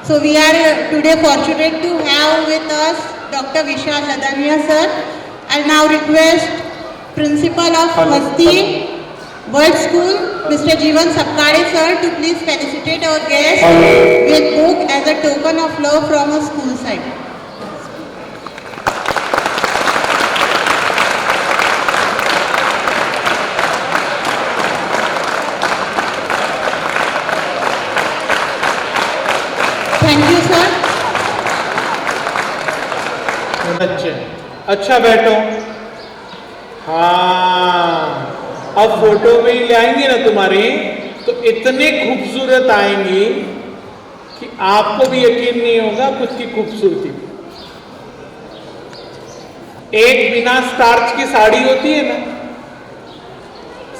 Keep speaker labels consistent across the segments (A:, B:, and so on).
A: So we are today fortunate to have with us Dr. Vishal Ladania sir. I'll now request Principal of Hasti World School, Mr. Jeevan Sapkade sir, to please felicitate our guest with book as a token of love from our school side. Thank you sir.
B: अच्छा बैठो। हाँ, अब photo में ही ले आएंगे ना तुम्हारी, तो इतने खूबसूरत आएंगी कि आपको भी यकीन नहीं होगा खुद की खूबसूरती। एक बिना स्टार्च की साड़ी होती है ना,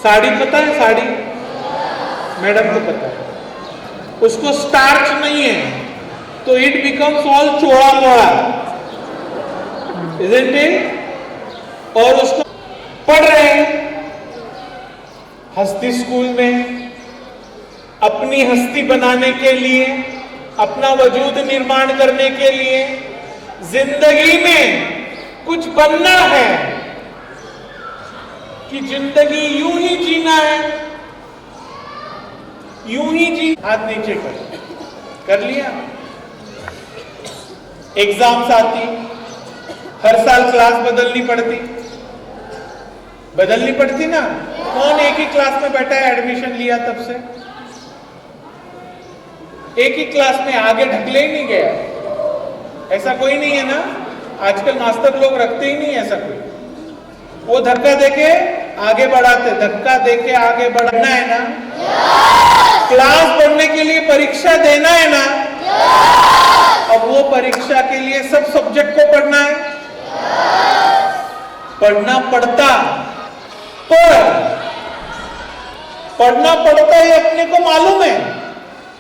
B: साड़ी पता है? साड़ी मैडम को पता है, उसको स्टार्च नहीं है तो इट बिकम्स ऑल चोड़ा मोड़ा, isn't it? और उसको पढ़ रहे हैं हस्ती स्कूल में, अपनी हस्ती बनाने के लिए, अपना वजूद निर्माण करने के लिए, जिंदगी में कुछ बनना है कि जिंदगी यूं ही जीना है, यूं ही जी। हाथ नीचे कर लिया। एग्जाम्स आती, हर साल क्लास बदलनी पड़ती ना। कौन एक ही क्लास में बैठा है एडमिशन लिया तब से? एक ही क्लास में आगे ढकले ही नहीं गया, ऐसा कोई नहीं है ना। आजकल मास्टर लोग रखते ही नहीं ऐसा कोई, वो धक्का देके आगे बढ़ाते, धक्का देके आगे बढ़ना है ना। क्लास बढ़ने के लिए परीक्षा देना है ना। अब वो परीक्षा के लिए सब सब्जेक्ट को पढ़ना है, पढ़ना पड़ता, पर पढ़ना पड़ता है अपने को मालूम है,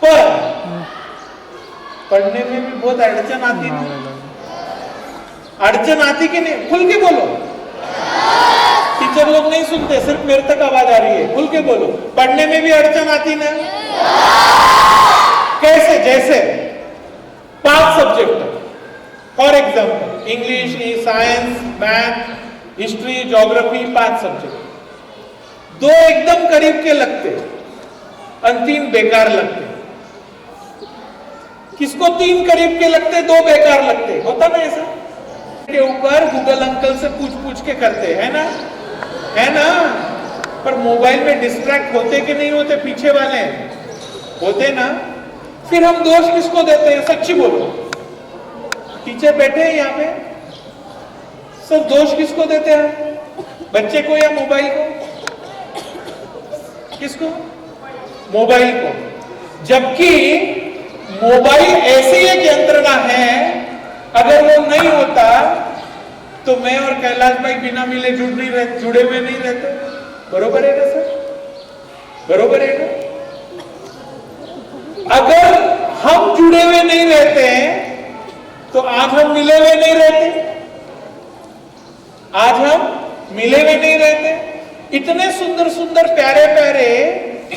B: पर पढ़ने में भी बहुत अड़चन आती है। अड़चन आती कि नहीं? खुल के बोलो, टीचर लोग नहीं सुनते, सिर्फ मेरे तक आवाज आ रही है। खुल के बोलो, पढ़ने में भी अड़चन आती ना। कैसे? जैसे 5 subject, for example English, science, math, history, geography, 5 subject. 2 एकदम करीब के लगते और 3 बेकार लगते। किसको 3 करीब के लगते, 2 बेकार लगते? होता ना ऐसा? के ऊपर गूगल अंकल से पूछ के करते है ना, है ना। पर मोबाइल में डिस्ट्रैक्ट होते कि नहीं होते? पीछे वाले होते ना। फिर हम दोष किसको देते हैं? सच्ची बोलो, टीचर बैठे हैं यहाँ पे, सब दोष किसको देते हैं? बच्चे को या मोबाइल को? किसको? मोबाइल को। जबकि मोबाइल ऐसी एक यंत्रणा है, अगर वो नहीं होता तो मैं और कैलाश भाई बिना मिले जुड़े हुए नहीं रहते। बरोबर है ना सर? बरोबर है ना? अगर हम जुड़े हुए नहीं रहते तो आज हम मिले हुए नहीं रहते, आज हम मिले हुए नहीं रहते। इतने सुंदर सुंदर प्यारे प्यारे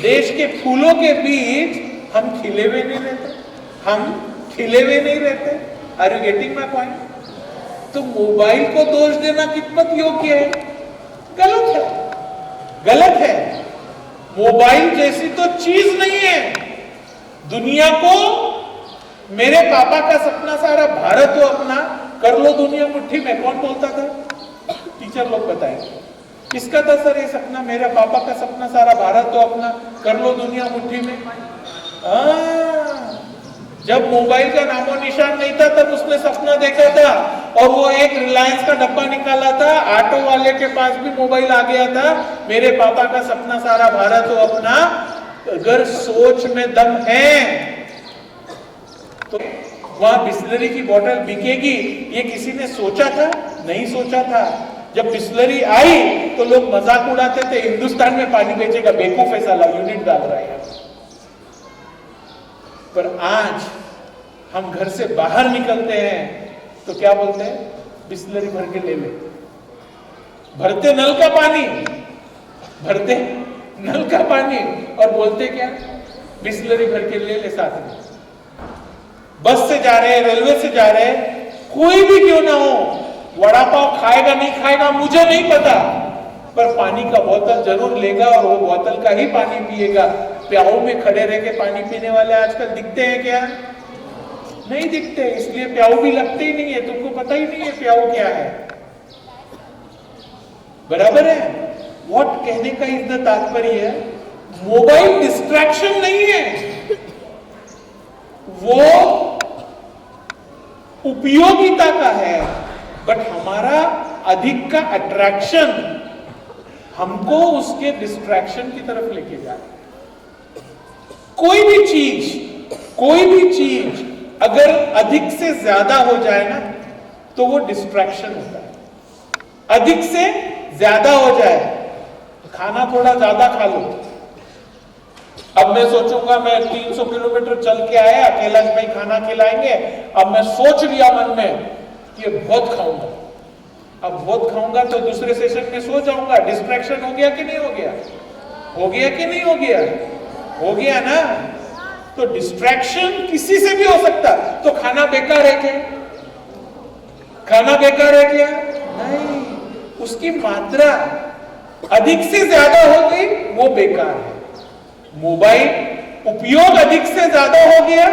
B: देश के फूलों के बीच हम खिले हुए नहीं रहते, हम खिले हुए नहीं रहते। Are you getting my point? तो मोबाइल को दोष देना कितना योग्य है? गलत है, गलत है। मोबाइल जैसी तो चीज नहीं है। दुनिया को, मेरे पापा का सपना सारा भारत हो अपना, कर लो दुनिया मुट्ठी में। कौन बोलता था? टीचर लोग बताएंगे। किसका था सर ये सपना? मेरे पापा का सपना सारा भारत हो अपना, कर लो दुनिया मुट्ठी में। जब मोबाइल का नामो निशान नहीं था तब उसने सपना देखा था, और वो एक रिलायंस का डब्बा निकाला था, ऑटो वाले के पास भी मोबाइल आ गया था। मेरे पापा का सपना सारा भारत हो अपना। अगर सोच में दम है तो वहां बिस्लरी की बोतल बिकेगी, ये किसी ने सोचा था? नहीं सोचा था। जब बिस्लरी आई तो लोग मजाक उड़ाते थे, हिंदुस्तान में पानी बेचेगा, बेवकूफ है साला, यूनिट डाल रहा है। पर आज हम घर से बाहर निकलते हैं तो क्या बोलते हैं? बिस्लरी भर के ले ले। भरते नल का पानी, भरते नल का पानी और बोलते क्या? बिस्लरी भर के ले ले साथ में। बस से जा रहे हैं, रेलवे से जा रहे हैं, कोई भी क्यों ना हो, वड़ा पाव खाएगा नहीं खाएगा मुझे नहीं पता, पर पानी का बोतल जरूर लेगा और वो बोतल का ही पानी पिएगा। प्याऊ में खड़े रह के पानी पीने वाले आजकल दिखते हैं क्या? नहीं दिखते, इसलिए प्याऊ भी लगते ही नहीं है, तुमको पता ही नहीं है प्याऊ क्या है। बराबर है? व्हाट कहने का इसका तात्पर्य है, मोबाइल डिस्ट्रैक्शन नहीं है, वो उपयोगिता का है, बट हमारा अधिक का अट्रैक्शन हमको उसके डिस्ट्रैक्शन की तरफ लेके जा रहा है। कोई भी चीज अगर अधिक से ज्यादा हो जाए ना तो वो डिस्ट्रैक्शन होता है। अधिक से ज्यादा हो जाए, खाना थोड़ा ज्यादा खा लो, अब मैं सोचूंगा मैं 300 किलोमीटर चल के आया, कैलाश भाई खाना खिलाएंगे, अब मैं सोच लिया मन में कि बहुत खाऊंगा, अब बहुत खाऊंगा तो दूसरे सेशन में सो जाऊंगा। डिस्ट्रैक्शन हो गया कि नहीं हो गया? हो गया कि नहीं हो गया? हो गया ना। तो डिस्ट्रैक्शन किसी से भी हो सकता, तो खाना बेकार है क्या? खाना बेकार है क्या? नहीं, उसकी मात्रा अधिक से ज्यादा हो गई वो बेकार है। मोबाइल उपयोग अधिक से ज्यादा हो गया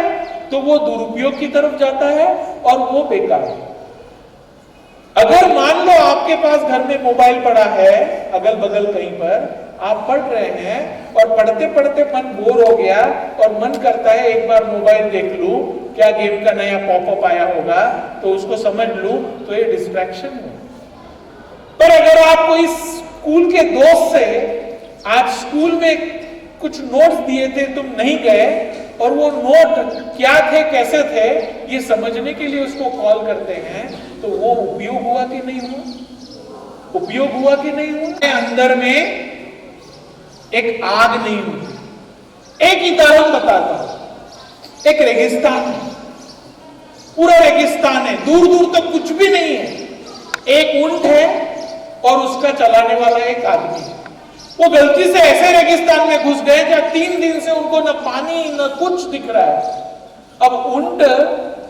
B: तो वो दुरुपयोग की तरफ जाता है और वो बेकार है। अगर मान लो आपके पास घर में मोबाइल पड़ा है, अगल बगल कहीं पर आप पढ़ रहे हैं और पढ़ते पढ़ते मन बोर हो गया और मन करता है एक बार मोबाइल देख लूं, क्या गेम का नया पॉपअप आया होगा तो उसको समझ लूं, तो ये डिस्ट्रैक्शन है। पर अगर आप कोई स्कूल के दोस्त से आज स्कूल में कुछ नोट्स दिए थे, तुम नहीं गए और वो नोट क्या थे कैसे थे ये समझने के लिए उसको कॉल करते हैं, तो वो उपयोग हुआ कि नहीं हुआ? उपयोग हुआ कि नहीं हुआ? अंदर में एक आग नहीं हुई। एक उदाहरण बताता हूं, एक रेगिस्तान है, पूरा रेगिस्तान है, दूर दूर तक कुछ भी नहीं है, एक ऊंट है और उसका चलाने वाला एक आदमी है। वो गलती से ऐसे रेगिस्तान में घुस गए जहां 3 दिन से उनको न पानी न कुछ दिख रहा है। अब ऊंट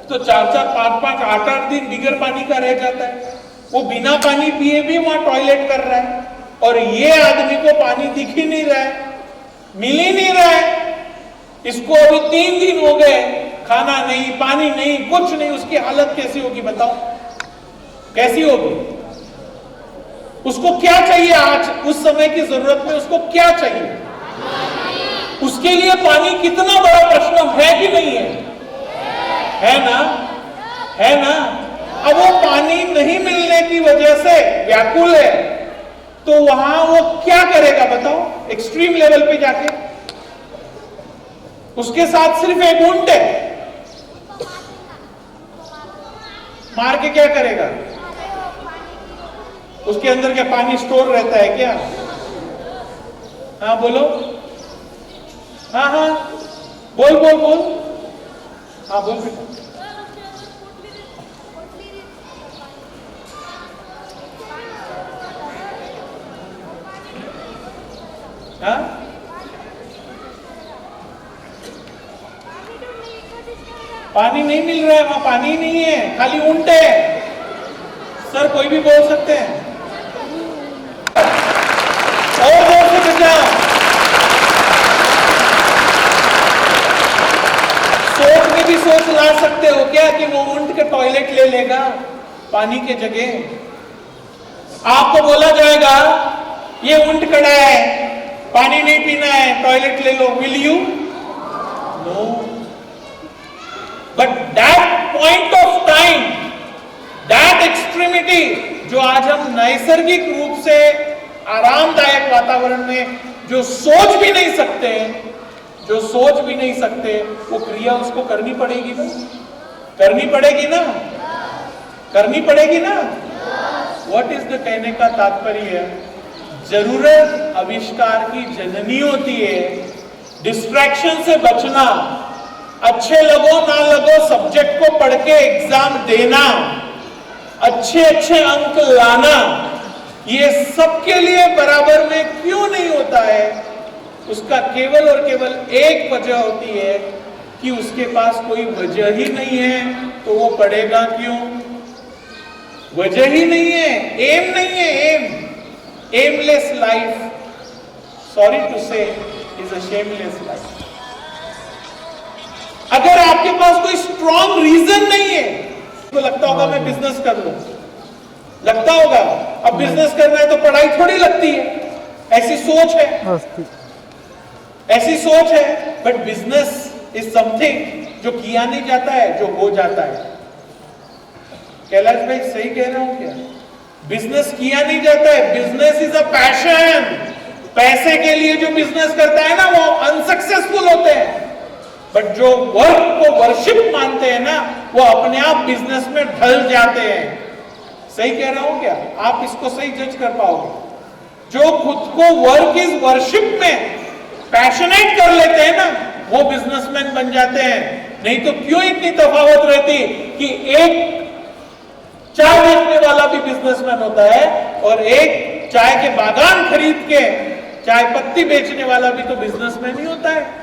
B: तो 4-4, 5-5, 8-8 दिन बिगर पानी का रह जाता है, वो बिना पानी पिए भी वहां टॉयलेट कर रहा है, और ये आदमी को पानी दिख ही नहीं रहा है, मिल ही नहीं रहा है। इसको अभी 3 दिन हो गए, खाना नहीं, पानी नहीं, कुछ नहीं, उसकी हालत कैसी होगी बताओ? कैसी होगी? उसको क्या चाहिए आज? उस समय की जरूरत में उसको क्या चाहिए? उसके लिए पानी कितना बड़ा प्रश्न है कि नहीं है? है ना? है ना? अब वो पानी नहीं मिलने की वजह से व्याकुल है, तो वहां वो क्या करेगा बताओ? एक्सट्रीम लेवल पे जाके उसके साथ सिर्फ एक ऊंट है, मार के क्या करेगा? उसके अंदर क्या पानी स्टोर रहता है क्या? हाँ बोलो, हाँ हाँ बोल बोल बोल, हाँ बोल बेटा। हाँ पानी नहीं मिल रहा है, वहां पानी नहीं है, खाली ऊंट है। सर कोई भी बोल सकते हैं, और जोर से बजाओ। सोच में भी सोच ला सकते हो क्या कि वो ऊंट के टॉयलेट ले लेगा पानी के जगह? आपको बोला जाएगा ये ऊंट खड़ा है, पानी नहीं पीना है, टॉयलेट ले लो, will you? No. But that point of time, that extremity जो आज हम नैसर्गिक रूप से आरामदायक वातावरण में जो सोच भी नहीं सकते, जो सोच भी नहीं सकते, वो क्रिया उसको करनी पड़ेगी ना, करनी पड़ेगी ना, करनी पड़ेगी ना। व्हाट इज द कहने का तात्पर्य है, जरूरत आविष्कार की जननी होती है। डिस्ट्रैक्शन से बचना, अच्छे लगो ना लगो सब्जेक्ट को पढ़ के एग्जाम देना, अच्छे अच्छे अंक लाना, ये सबके लिए बराबर में क्यों नहीं होता है? उसका केवल और केवल एक वजह होती है कि उसके पास कोई वजह ही नहीं है तो वो पढ़ेगा क्यों? वजह ही नहीं है, एम नहीं है, एमलेस लाइफ, सॉरी टू से, इज अ शेमलेस लाइफ। अगर आपके पास कोई स्ट्रॉन्ग रीजन नहीं है तो लगता होगा मैं बिजनेस कर लूं, लगता होगा अब बिजनेस करना है तो पढ़ाई थोड़ी लगती है, ऐसी सोच है, ऐसी सोच है। बट बिजनेस इज समथिंग जो किया नहीं जाता है, जो हो जाता है। कैलाश भाई सही कह रहा हूं क्या? बिजनेस किया नहीं जाता है, बिजनेस इज अ पैशन। पैसे के लिए जो बिजनेस करता है ना वो अनसक्सेसफुल होते हैं, बट जो वर्क को वर्शिप मानते हैं ना वो अपने आप बिजनेस में ढल जाते हैं। सही कह रहा हूं क्या? आप इसको सही जज कर पाओगे? जो खुद को वर्क इज वर्शिप में पैशनेट कर लेते हैं ना वो बिजनेसमैन बन जाते हैं। नहीं तो क्यों इतनी तफावत रहती कि एक चाय बेचने वाला भी बिजनेसमैन होता है और एक चाय के बागान खरीद के चाय पत्ती बेचने वाला भी तो बिजनेसमैन ही होता है।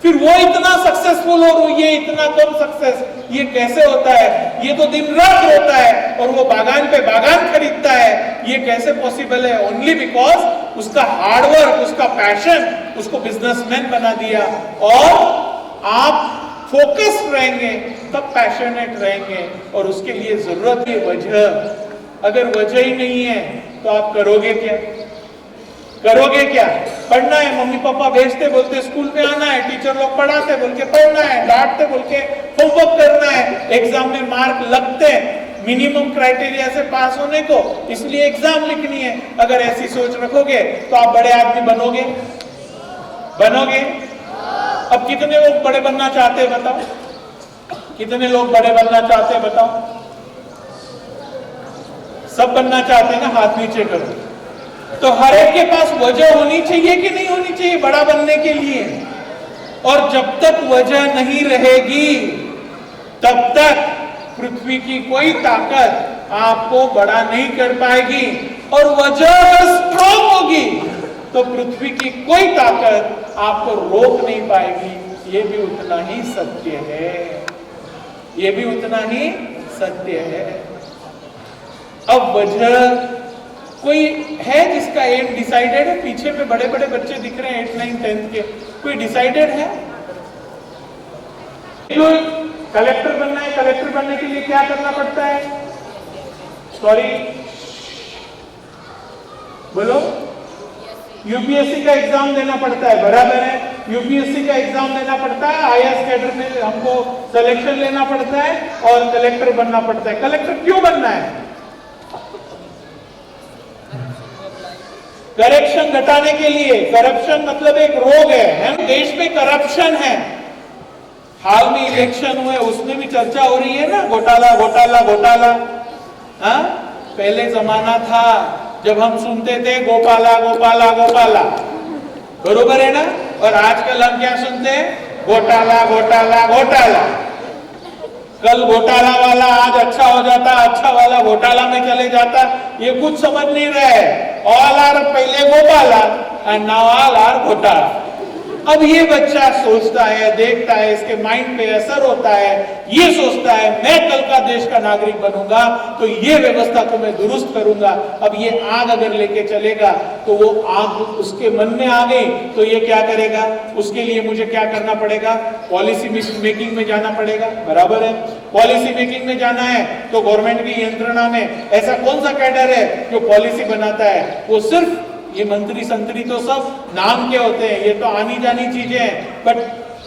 B: फिर वो इतना सक्सेसफुल और ये इतना कम सक्सेस, ये कैसे होता है? ये तो दिन रात रोता है और वो बागान पे बागान खरीदता है, ये कैसे पॉसिबल है? ओनली बिकॉज उसका हार्डवर्क, उसका पैशन उसको बिजनेसमैन बना दिया। और आप फोकस्ड रहेंगे तब पैशनेट रहेंगे, और उसके लिए जरूरत है वजह। अगर वजह ही नहीं है तो आप करोगे क्या? करोगे क्या? पढ़ना है, मम्मी पापा भेजते बोलते स्कूल में आना है, टीचर लोग पढ़ाते बोल के पढ़ना है, डांटते बोल के होमवर्क करना है, एग्जाम में मार्क लगते हैं मिनिमम क्राइटेरिया से पास होने को, इसलिए एग्जाम लिखनी है। अगर ऐसी सोच रखोगे तो आप बड़े आदमी बनोगे? बनोगे? अब कितने लोग बड़े बनना चाहते हैं बताओ? कितने लोग बड़े बनना चाहते हैं बताओ? सब बनना चाहते हैं ना? हाथ नीचे करो। तो हर एक के पास वजह होनी चाहिए कि नहीं होनी चाहिए बड़ा बनने के लिए? और जब तक वजह नहीं रहेगी तब तक पृथ्वी की कोई ताकत आपको बड़ा नहीं कर पाएगी। और वजह अगर स्ट्रॉन्ग होगी तो पृथ्वी की कोई ताकत आपको रोक नहीं पाएगी। ये भी उतना ही सत्य है, ये भी उतना ही सत्य है। अब वजह कोई है जिसका एम डिसाइडेड है? पीछे में बड़े बड़े बच्चे दिख रहे हैं 8, 9, 10 के, कोई डिसाइडेड है? कलेक्टर बनना है, कलेक्टर बनने के लिए क्या करना पड़ता है? सॉरी बोलो। यूपीएससी का एग्जाम देना पड़ता है, बराबर है। यूपीएससी का एग्जाम देना पड़ता है, आईएएस कैडर में हमको सिलेक्शन लेना पड़ता है और कलेक्टर बनना पड़ता है। कलेक्टर क्यों बनना है? करप्शन घटाने के लिए। करप्शन मतलब एक रोग है। देश में करप्शन है। हाल में इलेक्शन हुए उसमें भी चर्चा हो रही है ना, घोटाला घोटाला घोटाला। हाँ, पहले जमाना था जब हम सुनते थे गोपाला गोपाला गोपाला, बरोबर है ना? और आजकल हम क्या सुनते हैं? घोटाला घोटाला घोटाला। कल घोटाला वाला आज अच्छा हो जाता, अच्छा वाला घोटाला में चले जाता, ये कुछ समझ नहीं रहे। ऑल आर पहले Gopala and now all are घोटाला। अब ये बच्चा सोचता है, देखता है, इसके माइंड पे असर होता है, ये सोचता है मैं कल का देश का नागरिक बनूंगा तो ये व्यवस्था को मैं दुरुस्त करूंगा। अब ये आग अगर लेके चलेगा तो वो आग उसके मन में आ गई तो ये क्या करेगा? उसके लिए मुझे क्या करना पड़ेगा? पॉलिसी मेकिंग में जाना पड़ेगा, बराबर है। पॉलिसी मेकिंग में जाना है तो गवर्नमेंट की यंत्रणा में ऐसा कौन सा कैडर है जो पॉलिसी बनाता है? वो सिर्फ ये मंत्री संतरी तो सब नाम के होते हैं, ये तो आनी जानी चीजें हैं, बट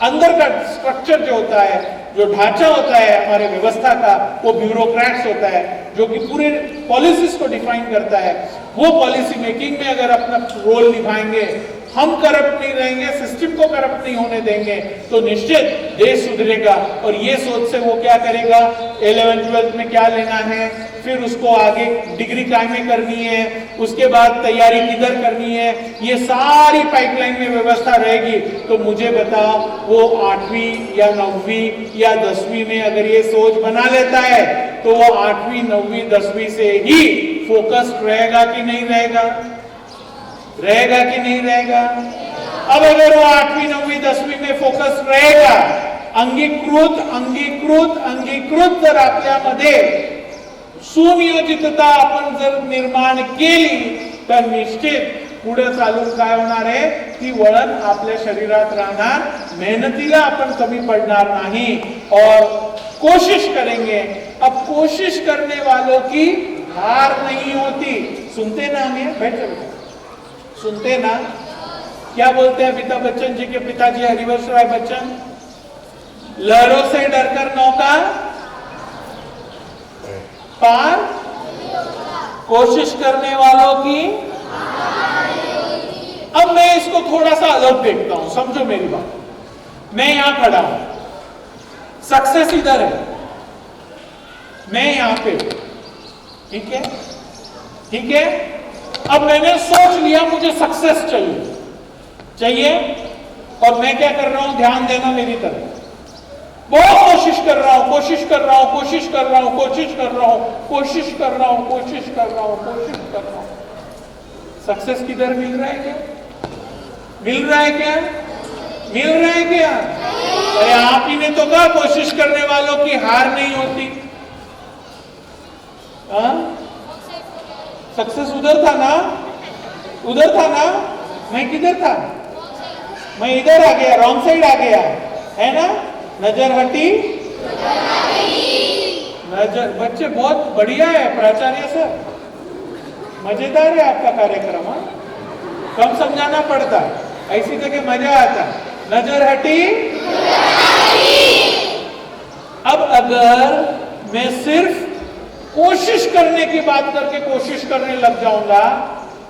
B: अंदर का स्ट्रक्चर जो होता है, जो ढांचा होता है हमारे व्यवस्था का, वो ब्यूरोक्रेट्स होता है जो कि पूरे पॉलिसीज को डिफाइन करता है। वो पॉलिसी मेकिंग में अगर अपना रोल निभाएंगे, हम करप्ट नहीं रहेंगे, सिस्टम को करप्ट नहीं होने देंगे, तो निश्चित देश सुधरेगा। और ये सोच से वो क्या करेगा? 11th 12th में क्या लेना है, फिर उसको आगे डिग्री काय में करनी है, उसके बाद तैयारी किधर करनी है, ये सारी पाइपलाइन में व्यवस्था रहेगी। तो मुझे बताओ, वो 8वीं या 9वीं या 10वीं में अगर ये सोच बना लेता है तो वो 8वीं 9वीं 10वीं से ही फोकस्ड रहेगा कि नहीं रहेगा? रहेगा कि नहीं रहेगा? अब अगर वो 8वीं 9वीं 10वीं में फोकस रहेगा, अंगीकृत अंगीकृत अंगीकृत जर आपल्यामध्ये सुनियोजितता आपण जर निर्माण केली तर निश्चित पुढे चालून काय होणार आहे, ती वळण आपल्या शरीरात राहणार, मेहनतीला आपण कमी पडणार नाही और कोशिश करेंगे। अब कोशिश करने वालों की हार नहीं होती। सुनते ना हम ये, बैठ जाओ, सुनते ना क्या बोलते हैं अमिताभ बच्चन जी के पिताजी हरिवंश राय बच्चन, लहरों से डरकर नौका पार, कोशिश करने वालों की। अब मैं इसको थोड़ा सा अलग देखता हूं, समझो मेरी बात। मैं यहां खड़ा हूं, सक्सेस इधर है, मैं यहां पे, ठीक है, ठीक है। अब मैंने सोच लिया मुझे सक्सेस चाहिए, चाहिए, और मैं क्या कर रहा हूं, ध्यान देना मेरी तरफ, बहुत कोशिश कर रहा हूं, कोशिश कर रहा हूं, कोशिश कर रहा हूं, कोशिश कर रहा हूं, कोशिश कर रहा हूं, कोशिश कर रहा हूं, कोशिश कर रहा हूं। सक्सेस किधर मिल रहा है क्या? मिल रहा है क्या? मिल रहा है क्या? अरे आप ही ने तो कहा कोशिश करने वालों की हार नहीं होती। सक्सेस उधर था ना, उधर था ना, मैं किधर था? मैं इधर आ गया, रॉन्ग साइड आ गया, है ना? नजर हटी, नजर। बच्चे बहुत बढ़िया है प्राचार्य सर, मजेदार है आपका कार्यक्रम। कम समझाना पड़ता, ऐसी जगह मजा आता। नजर हटी। अब अगर मैं सिर्फ कोशिश करने की बात करके कोशिश करने लग जाऊंगा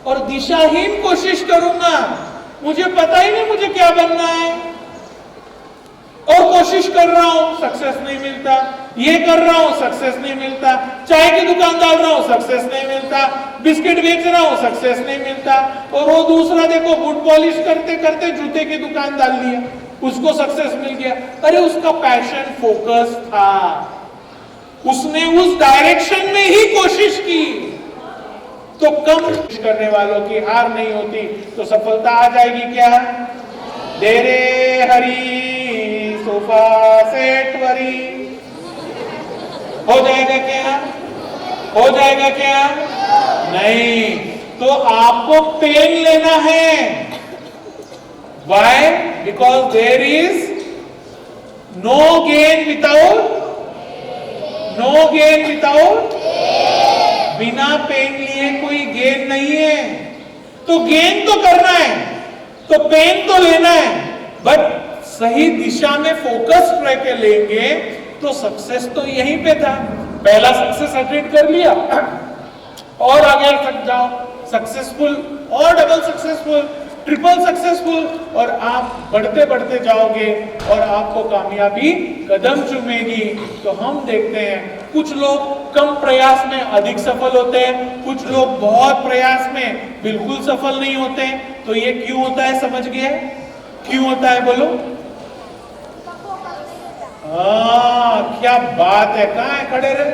B: और दिशाहीन कोशिश करूंगा, मुझे पता ही नहीं मुझे क्या बनना है, और कोशिश कर रहा हूं सक्सेस नहीं मिलता, ये कर रहा हूं सक्सेस नहीं मिलता, चाय की दुकान डाल रहा हूं सक्सेस नहीं मिलता, बिस्किट बेच रहा हूं सक्सेस नहीं मिलता, और वो दूसरा देखो बूट पॉलिश करते करते जूते की दुकान डाल लिया, उसको सक्सेस मिल गया। अरे उसका पैशन फोकस था, उसने उस डायरेक्शन में ही कोशिश की। तो कम कोशिश करने वालों की हार नहीं होती, तो सफलता आ जाएगी क्या? देरे हरी सोफा सेट वरी, हो जाएगा क्या? हो जाएगा क्या? नहीं। तो आपको पेन लेना है। Why? Because there is no gain without, no gain without, बिना पेन लिए कोई गेन नहीं है। तो गेन तो करना है, तो पेन तो लेना है, बट सही दिशा में फोकस रह के लेंगे तो सक्सेस तो यहीं पे था। पहला सक्सेस अटेंड कर लिया और आगे तक जाओ, सक्सेसफुल और डबल सक्सेसफुल, ट्रिपल सक्सेसफुल, और आप बढ़ते बढ़ते जाओगे और आपको कामयाबी कदम चूमेगी। तो हम देखते हैं कुछ लोग कम प्रयास में अधिक सफल होते हैं, कुछ लोग बहुत प्रयास में बिल्कुल सफल नहीं होते। तो ये क्यों होता है, समझ गए? क्यों होता है बोलो? हाँ, क्या बात है, कहाँ है खड़े रहे?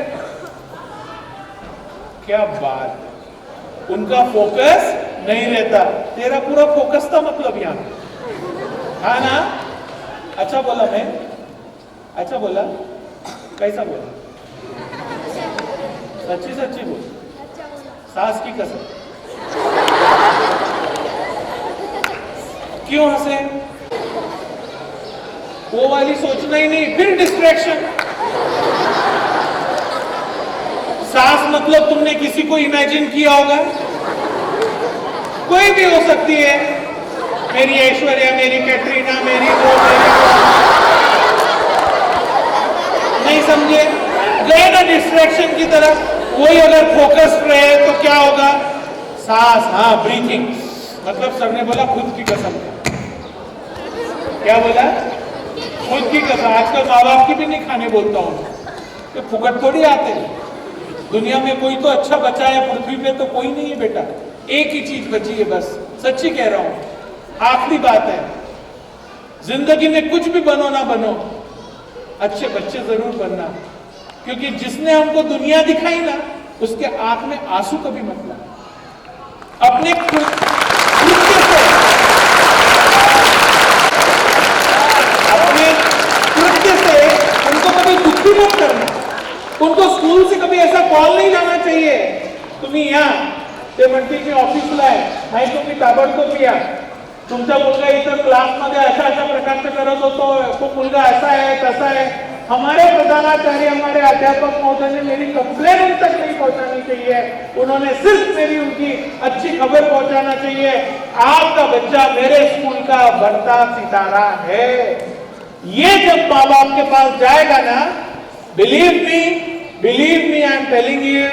B: क्या बात है, उनका फोकस नहीं रहता, तेरा पूरा फोकस था मतलब यहां, हाँ ना? अच्छा बोला मैं, अच्छा बोला, कैसा बोला? सच्ची सच्ची बोल, सास की कसम। क्यों हंसे? वो वाली सोचना ही नहीं, फिर डिस्ट्रैक्शन। सास मतलब तुमने किसी को इमेजिन किया होगा, कोई भी हो सकती है, मेरी ऐश्वर्या, मेरी कैटरीना, मेरी वो, नहीं समझे? गए ना डिस्ट्रैक्शन की तरफ। कोई अगर फोकस रहे तो क्या होगा? सांस, हाँ, ब्रीथिंग, मतलब सर ने बोला खुद की कसम। क्या बोला? खुद की कसम। आजकल माँ बाप की भी नहीं खाने बोलता हूँ, तो फुकट थोड़ी आते हैं। दुनिया में कोई तो अच्छा बचा है, पृथ्वी पे तो कोई नहीं है बेटा, एक ही चीज बची है बस, सच्ची कह रहा हूं। आखिरी बात है, जिंदगी में कुछ भी बनो ना बनो, अच्छे बच्चे जरूर बनना, क्योंकि जिसने हमको दुनिया दिखाई ना, उसके आंख में आंसू कभी मत लाना। अपने कृत्य भी मत करना। उनको स्कूल से कभी ऐसा कॉल नहीं जाना चाहिए, तुम्ही या ते म्हणते की ऑफिसला आहे, नाही तुम्ही ताबडतोब या, तुमचा मुलगा इतर क्लासमध्ये अशा अशा प्रकारचे करत होतो, तो मुलगा ऐसा है तसा है। हमारे प्रधानाचार्य, हमारे अध्यापक महोदय ने मेरी कंप्लेन उन तक नहीं पहुंचानी चाहिए, उन्होंने सिर्फ मेरी उनकी अच्छी खबर पहुंचाना चाहिए। आपका बच्चा मेरे स्कूल का बढ़ता सितारा है। ये जब माँ बाप के पास जाएगा ना, believe me, I am telling you,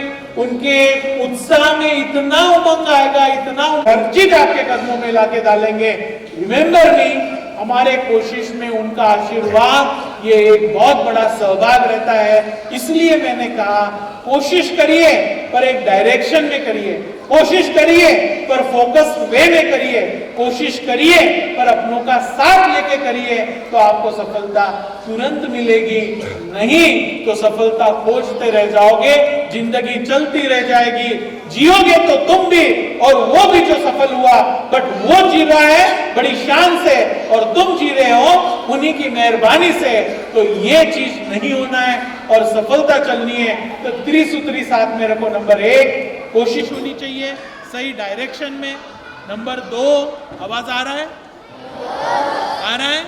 B: उनके उत्साह में इतना उमंग आएगा, इतना हर चीज आपके कदमों में लाके डालेंगे। रिमेंबर मी, हमारे कोशिश में उनका आशीर्वाद ये एक बहुत बड़ा सहभाग रहता है। इसलिए मैंने कहा कोशिश करिए पर एक डायरेक्शन में करिए, कोशिश करिए पर फोकस वे में करिए, कोशिश करिए पर अपनों का साथ लेके करिए, तो आपको सफलता तुरंत मिलेगी। नहीं तो सफलता खोजते रह जाओगे, जिंदगी चलती रह जाएगी। जियोगे तो तुम भी और वो भी जो सफल हुआ, बट वो जी रहा है बड़ी शान से और तुम जी रहे हो उन्हीं की मेहरबानी से। तो ये चीज नहीं होना है और सफलता चलनी है तो त्रिसूत्री साथ में रखो। नंबर 1 कोशिश होनी चाहिए सही डायरेक्शन में। नंबर 2 आवाज आ रहा है, आ रहा है?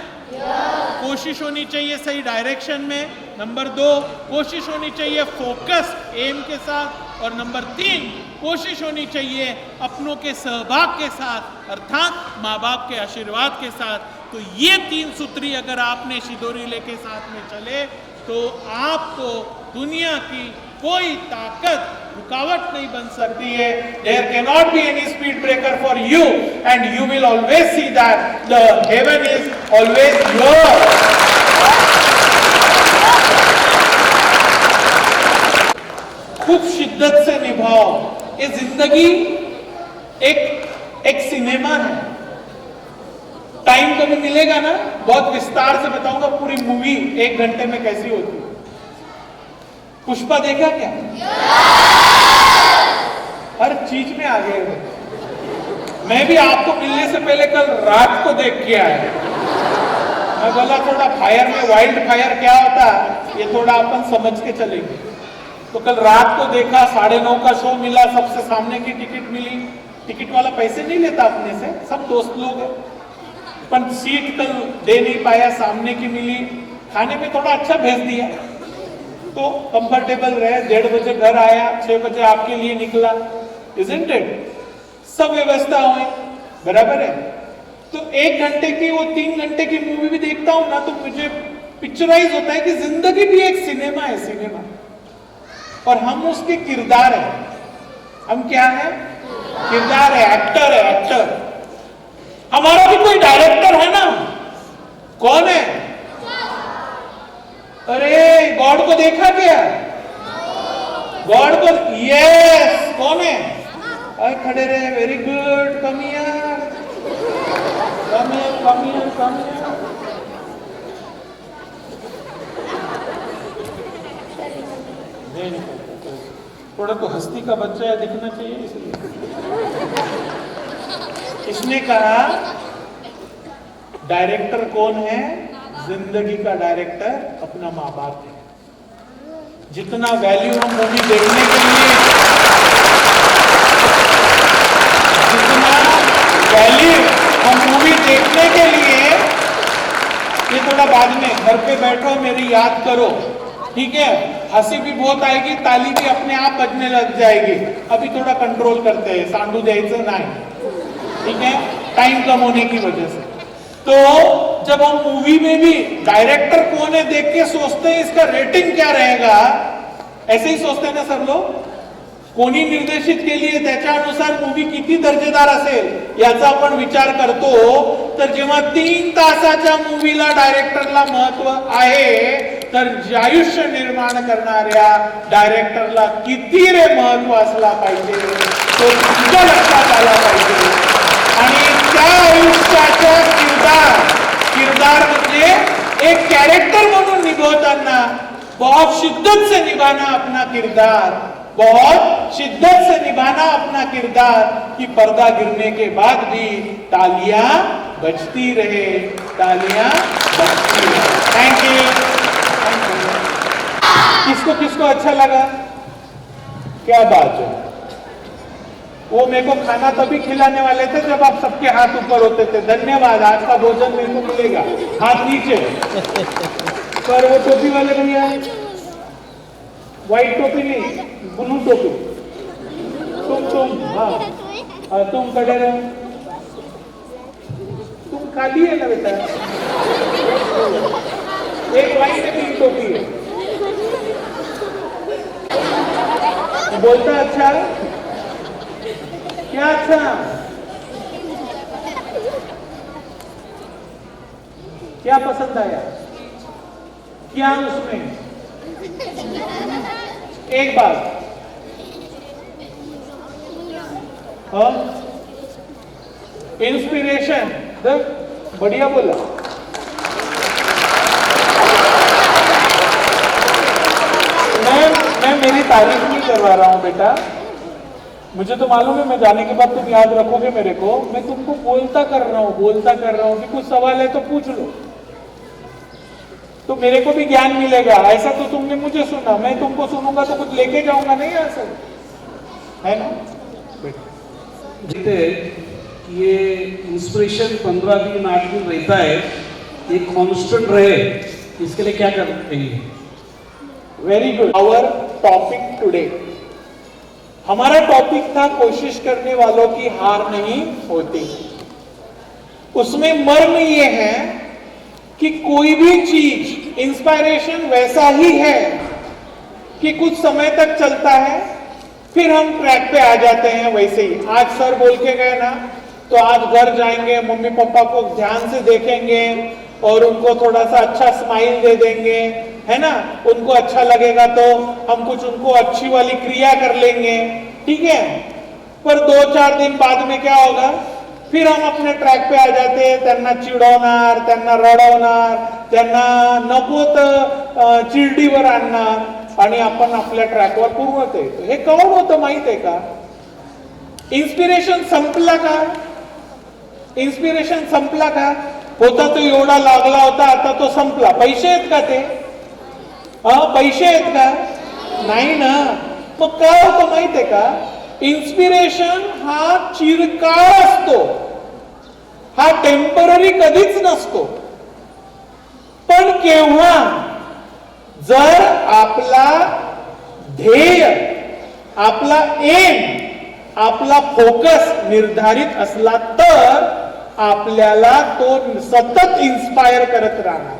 B: कोशिश होनी चाहिए सही डायरेक्शन में। नंबर 2 कोशिश होनी चाहिए फोकस एम के साथ। और नंबर 3 कोशिश होनी चाहिए अपनों के सहभाग के साथ, अर्थात माँ बाप के आशीर्वाद के साथ। तो ये 3 सूत्री अगर आपने शिदोरीले के साथ में चले तो आपको दुनिया की कोई ताकत रुकावट नहीं बन सकती है। There cannot be any speed breaker for you and you will always see that the heaven is always yours. खूब शिद्दत से निभाओ। ये जिंदगी एक सिनेमा है। टाइम कभी मिलेगा ना, बहुत विस्तार से बताऊंगा पूरी मूवी 1 घंटे में कैसी होती है। पुष्पा देखा क्या? हर चीज में आगे है। मैं भी आपको मिलने से पहले कल रात को देख के आया। मैं बोला थोड़ा फायर में वाइल्ड फायर क्या होता है ये थोड़ा अपन समझ के चलेंगे। तो कल रात को देखा, 9:30 का शो मिला, सबसे सामने की टिकट मिली। टिकट वाला पैसे नहीं लेता अपने से, सब दोस्त लोग हैं, पर सीट कल दे नहीं पाया, सामने की मिली। खाने में थोड़ा अच्छा भेज दिया तो कंफर्टेबल रहे। 1:30 बजे घर आया, 6 बजे आपके लिए निकला। Isn't it? सब व्यवस्था हुई, बराबर है। तो 1 घंटे की वो 3 घंटे की मूवी भी देखता हूं ना तो मुझे पिक्चराइज होता है कि जिंदगी भी एक सिनेमा है, सिनेमा। और हम उसके किरदार हैं। हम क्या है? किरदार है, एक्टर है, एक्टर। हमारा भी कोई डायरेक्टर है ना। कौन है? अरे गॉड को देखा क्या? गॉड को, यस। कौन है? अरे खड़े रहे, very good, come here, come here, come here, come here. थोड़ा तो हस्ती का बच्चा है, दिखना चाहिए इसलिए। इसने कहा डायरेक्टर कौन है? जिंदगी का डायरेक्टर अपना माँ बाप है। जितना वैल्यू हम मूवी देखने के लिए, जितना वैल्यू हम मूवी देखने के लिए, ये थोड़ा बाद में घर पे बैठो मेरी याद करो, ठीक है? हंसी भी बहुत आएगी, ताली भी अपने आप बजने लग जाएगी। अभी थोड़ा कंट्रोल करते हैं, सांडू द्यायचं नाही, ठीक है? टाइम कम होने की वजह से। तो जब हम मूवी में भी डायरेक्टर कौन है देख के सोचते हैं इसका रेटिंग क्या रहेगा, ऐसे ही सोचते हैं ना सब लोग। कोणी निर्देशित केली आहे त्याच्यानुसार मूवी किती दर्जेदार असेल याचा आपण विचार करतो। तर जेव्हा 3 तासाच्या मूवीला डायरेक्टरला महत्व आहे तर आयुष्य निर्माण करणाऱ्या डायरेक्टरला किती रे महत्व असला पाहिजे तो तुमच्या लक्षात आला पाहिजे। आणि त्या आयुष्याचा किरदार म्हणजे एक कैरेक्टर म्हणून निभावताना बहुत शिद्दत से निभाना अपना किरदार, बहुत शिद्दत से निभाना अपना किरदार कि पर्दा गिरने के बाद भी तालियां बजती रहे, तालियां बजती रहे। Thank you. किसको किसको अच्छा लगा? क्या बात है। वो मेरे को खाना तभी खिलाने वाले थे जब आप सबके हाथ ऊपर होते थे। धन्यवाद, आज का भोजन मेरे को मिलेगा, हाथ नीचे। पर वो टोपी वाले भैया, व्हाइट टोपी नहीं, ब्लू टोपी, तुम हाँ तुम खड़े रहो। तुम खाली है ना बेटा? एक व्हाइट है, तीन टोपी है। बोलता अच्छा, क्या अच्छा? क्या पसंद आया? क्या उसमें? एक बात, हाँ इंस्पिरेशन, बढ़िया बोला। मैं मेरी तारीफ नहीं करवा रहा हूं बेटा, मुझे तो मालूम है मैं जाने के बाद तुम याद रखोगे मेरे को। मैं तुमको बोलता कर रहा हूं कि कुछ सवाल है तो पूछ लो, तो मेरे को भी ज्ञान मिलेगा। ऐसा तो तुमने मुझे सुना, मैं तुमको सुनूंगा तो कुछ लेके जाऊंगा नहीं यहाँ से, है ना?
C: देखते ये इंस्पिरेशन 15 दिन 8 दिन रहता है, ये कांस्टेंट रहे, इसके लिए क्या करना चाहिए?
B: Very good. Our topic today, हमारा टॉपिक था कोशिश करने वालों की हार नहीं होती। उसमें मर्म ये है कि कोई भी चीज, इंस्पायरेशन वैसा ही है कि कुछ समय तक चलता है, फिर हम ट्रैक पे आ जाते हैं। वैसे ही आज सर बोल के गए ना, तो आज घर जाएंगे, मम्मी पापा को ध्यान से देखेंगे और उनको थोड़ा सा अच्छा स्माइल दे देंगे, है ना? उनको अच्छा लगेगा तो हम कुछ उनको अच्छी वाली क्रिया कर लेंगे, ठीक है? पर 2-4 दिन बाद में क्या होगा? फिर हम अपने ट्रॅक पे आ जाते, त्यांना चिडवणार, त्यांना रडवणार, त्यांना नको तर चिरडीवर आणणार आणि आपण आपल्या ट्रॅकवर पूर्णत येतो. हे कोण होतं माहित आहे का? इन्स्पिरेशन संपला का? इन्स्पिरेशन संपला का? होता तो एवढा लागला होता, आता तो संपला. पैसे आहेत का ते? पैसे आहेत का? नाही ना. मग काय होतं माहित आहे का? इन्स्पिरेशन हा चिरकाळ असतो, हा टेम्पररी कधीच नसतो. पण केव्हा जर आपला ध्येय, आपला एम, आपला फोकस निर्धारित असला तर आपल्याला तो सतत इन्स्पायर करत राहणार.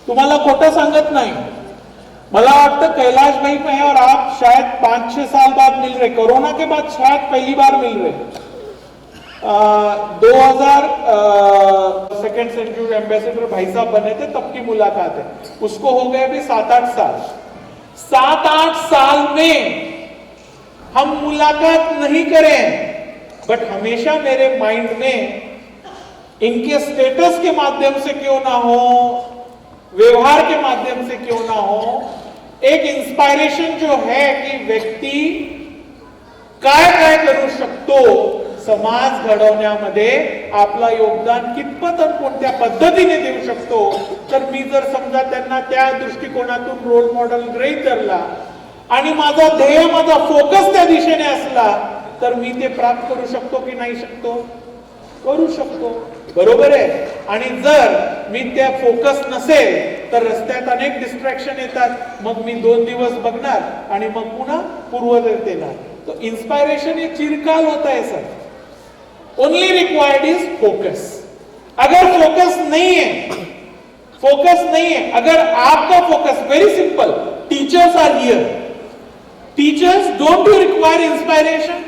B: तुम्हाला खोटं सांगत नाही. मला वाटतं कैलाश भाई में और आप शायद 5-6 साल बाद मिल रहे, कोरोना के बाद शायद पहली बार मिल रहे. 2000 सेकेंड सेंचुरी एम्बेसडर भाई साहब बने थे, तब की मुलाकात है. उसको हो गए अभी 7-8 साल. 7-8 साल में हम मुलाकात नहीं करें, बट हमेशा मेरे माइंड में इनके स्टेटस के माध्यम से क्यों ना हो, व्यवहार के माध्यम से क्यों ना हो, एक इन्स्पायरेशन जो है की व्यक्ती काय काय करू शकतो, समाज घडवण्यामध्ये आपला योगदान कितपत आणि कोणत्या पद्धतीने देऊ शकतो. तर मी जर समजा त्यांना त्या दृष्टिकोनातून रोल मॉडेल गृहीत धरला आणि माझा ध्येय, माझा फोकस त्या दिशेने असला, तर मी ते प्राप्त करू शकतो की नाही शकतो? करू शकतो. बरोबर आहे. आणि जर मी त्या फोकस नसेल तर रस्त्यात अनेक डिस्ट्रॅक्शन येतात, मग मी 2 दिवस बघणार आणि मग पुन्हा पूर्ववत येणार. तो इंस्पायरेशन ये चिरकाल होता है sir. Only required is focus. अगर फोकस नहीं है, अगर आपका focus, very simple, teachers are here. Teachers, don't you require inspiration?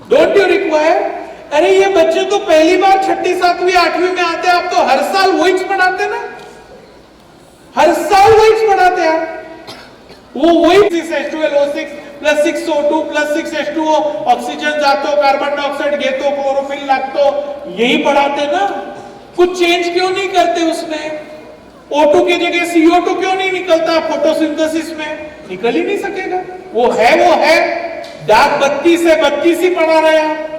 B: Don't you require? अरे ये बच्चे तो पहली बार 6ठी 7वीं 8वीं में आते हैं, आप तो हर साल वही पढ़ाते ना, हर साल वही पढ़ाते हैं. वो वही H2SO6 + 6O2 + 6H2O, ऑक्सीजन जातो, कार्बन डाइऑक्साइड घेतो, क्लोरोफिल लागतो, यही पढ़ाते ना. कुछ चेंज क्यों नहीं करते उसमें? O2 की जगह CO2 क्यों नहीं निकलता फोटोसिंथेसिस में? निकल ही नहीं सकेगा. वो है डाक बत्ती से 32 ही पढ़ा रहे हैं.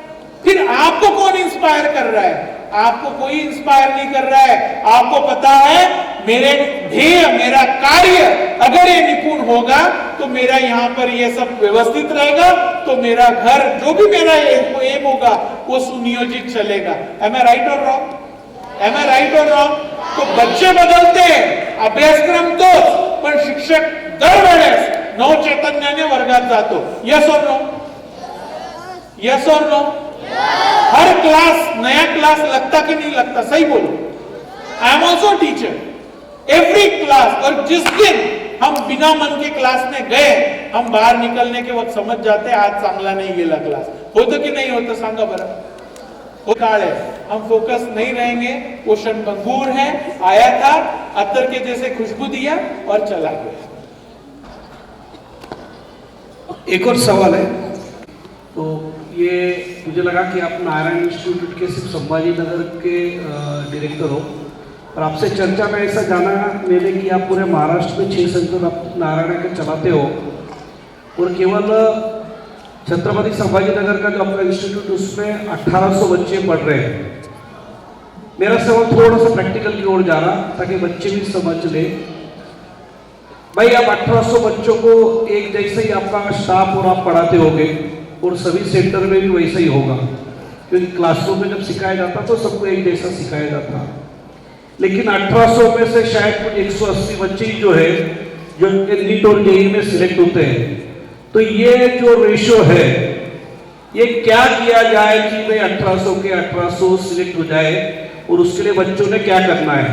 B: फिर आपको कौन इंस्पायर कर रहा है? आपको कोई इंस्पायर नहीं कर रहा है. आपको पता है मेरे ध्येय, मेरा कार्य होगा तो मेरा यहाँ पर ये सब व्यवस्थित रहेगा, तो मेरा घर जो भी मेरा एम होगा वो सुनियोजित चलेगा। एम आई राइट और रॉन्ग? एम आई राइट और रॉन्ग? तो बच्चे बदलते हैं, अभ्यासक्रम तोच, पण शिक्षक दरवेळेस नव चैतन्याने वर्गात जातो। यस और नो? यस और नो? हर क्लास नया क्लास लगता कि नहीं लगता? सही बोलो। I am also teacher. Every class, और जिस दिन हम बिना मन के क्लास में गए, हम बाहर निकलने के वक्त समझ जाते आज चांगला नहीं गेला क्लास। होतं की नहीं होतं सांगा बरं? वो काल है, हम फोकस नहीं रहेंगे, वो क्षणभंगुर है, आया था, अत्तर के जैसे खुशबू दिया और चला गया।
C: एक और सवाल है, तो ये मुझे लगा कि आप नारायण इंस्टीट्यूट के सिर्फ संभाजी नगर के डायरेक्टर हो, और आपसे चर्चा में ऐसा जाना मैंने कि आप पूरे महाराष्ट्र में 6 सेंटर आप नारायण के चलाते हो, और केवल छत्रपति संभाजी नगर का जो आपका इंस्टीट्यूट उसमें 1800 बच्चे पढ़ रहे हैं। मेरा सवाल थोड़ा सा प्रैक्टिकल की ओर जा रहा ताकि बच्चे भी समझ ले। भाई आप 1800 बच्चों को एक जैसे ही आपका स्टाफ और आप पढ़ाते होगे, और सभी सेंटर में भी वैसा ही होगा, क्योंकि क्लासरूम में जब सिखाया जाता तो सबको एक जैसा सिखाया जाता। लेकिन 1800 में से शायद कुछ 180 बच्चे ही जो है जो नीट और जेईई में सिलेक्ट होते हैं। तो ये जो रेशो है, ये क्या किया जाए कि भाई 1800 के 1800 सिलेक्ट हो जाए, और उसके लिए बच्चों ने क्या करना है?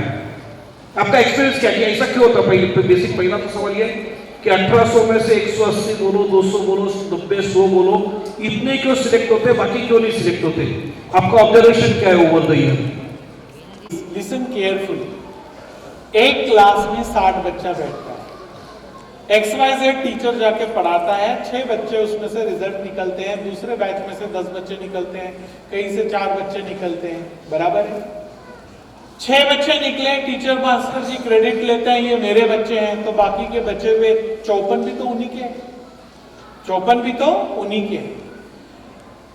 C: आपका एक्सपीरियंस क्या किया? ऐसा क्यों होता? पहले बेसिक पहला तो सवाल ये कि 1800 में से 180 बोलो, 200 बोलो, 90, 100 बोलो, इतने क्यों सिलेक्ट होते, बाकी क्यों नहीं सिलेक्ट होते? आपका ऑब्जर्वेशन क्या है over the year?
B: Listen carefully. एक क्लास में 60 बच्चा बैठता है, XYZ टीचर जाके पढ़ाता है, 6 बच्चे उसमें से रिजल्ट निकलते हैं, दूसरे बैच में से 10 बच्चे निकलते हैं, कहीं से 4 बच्चे निकलते हैं, बराबर है? 6 बच्चे निकले, टीचर मास्टर जी क्रेडिट लेते हैं ये मेरे बच्चे हैं, तो बाकी के बचे हुए 54 भी तो उन्हीं के, 54 भी तो उन्हीं के।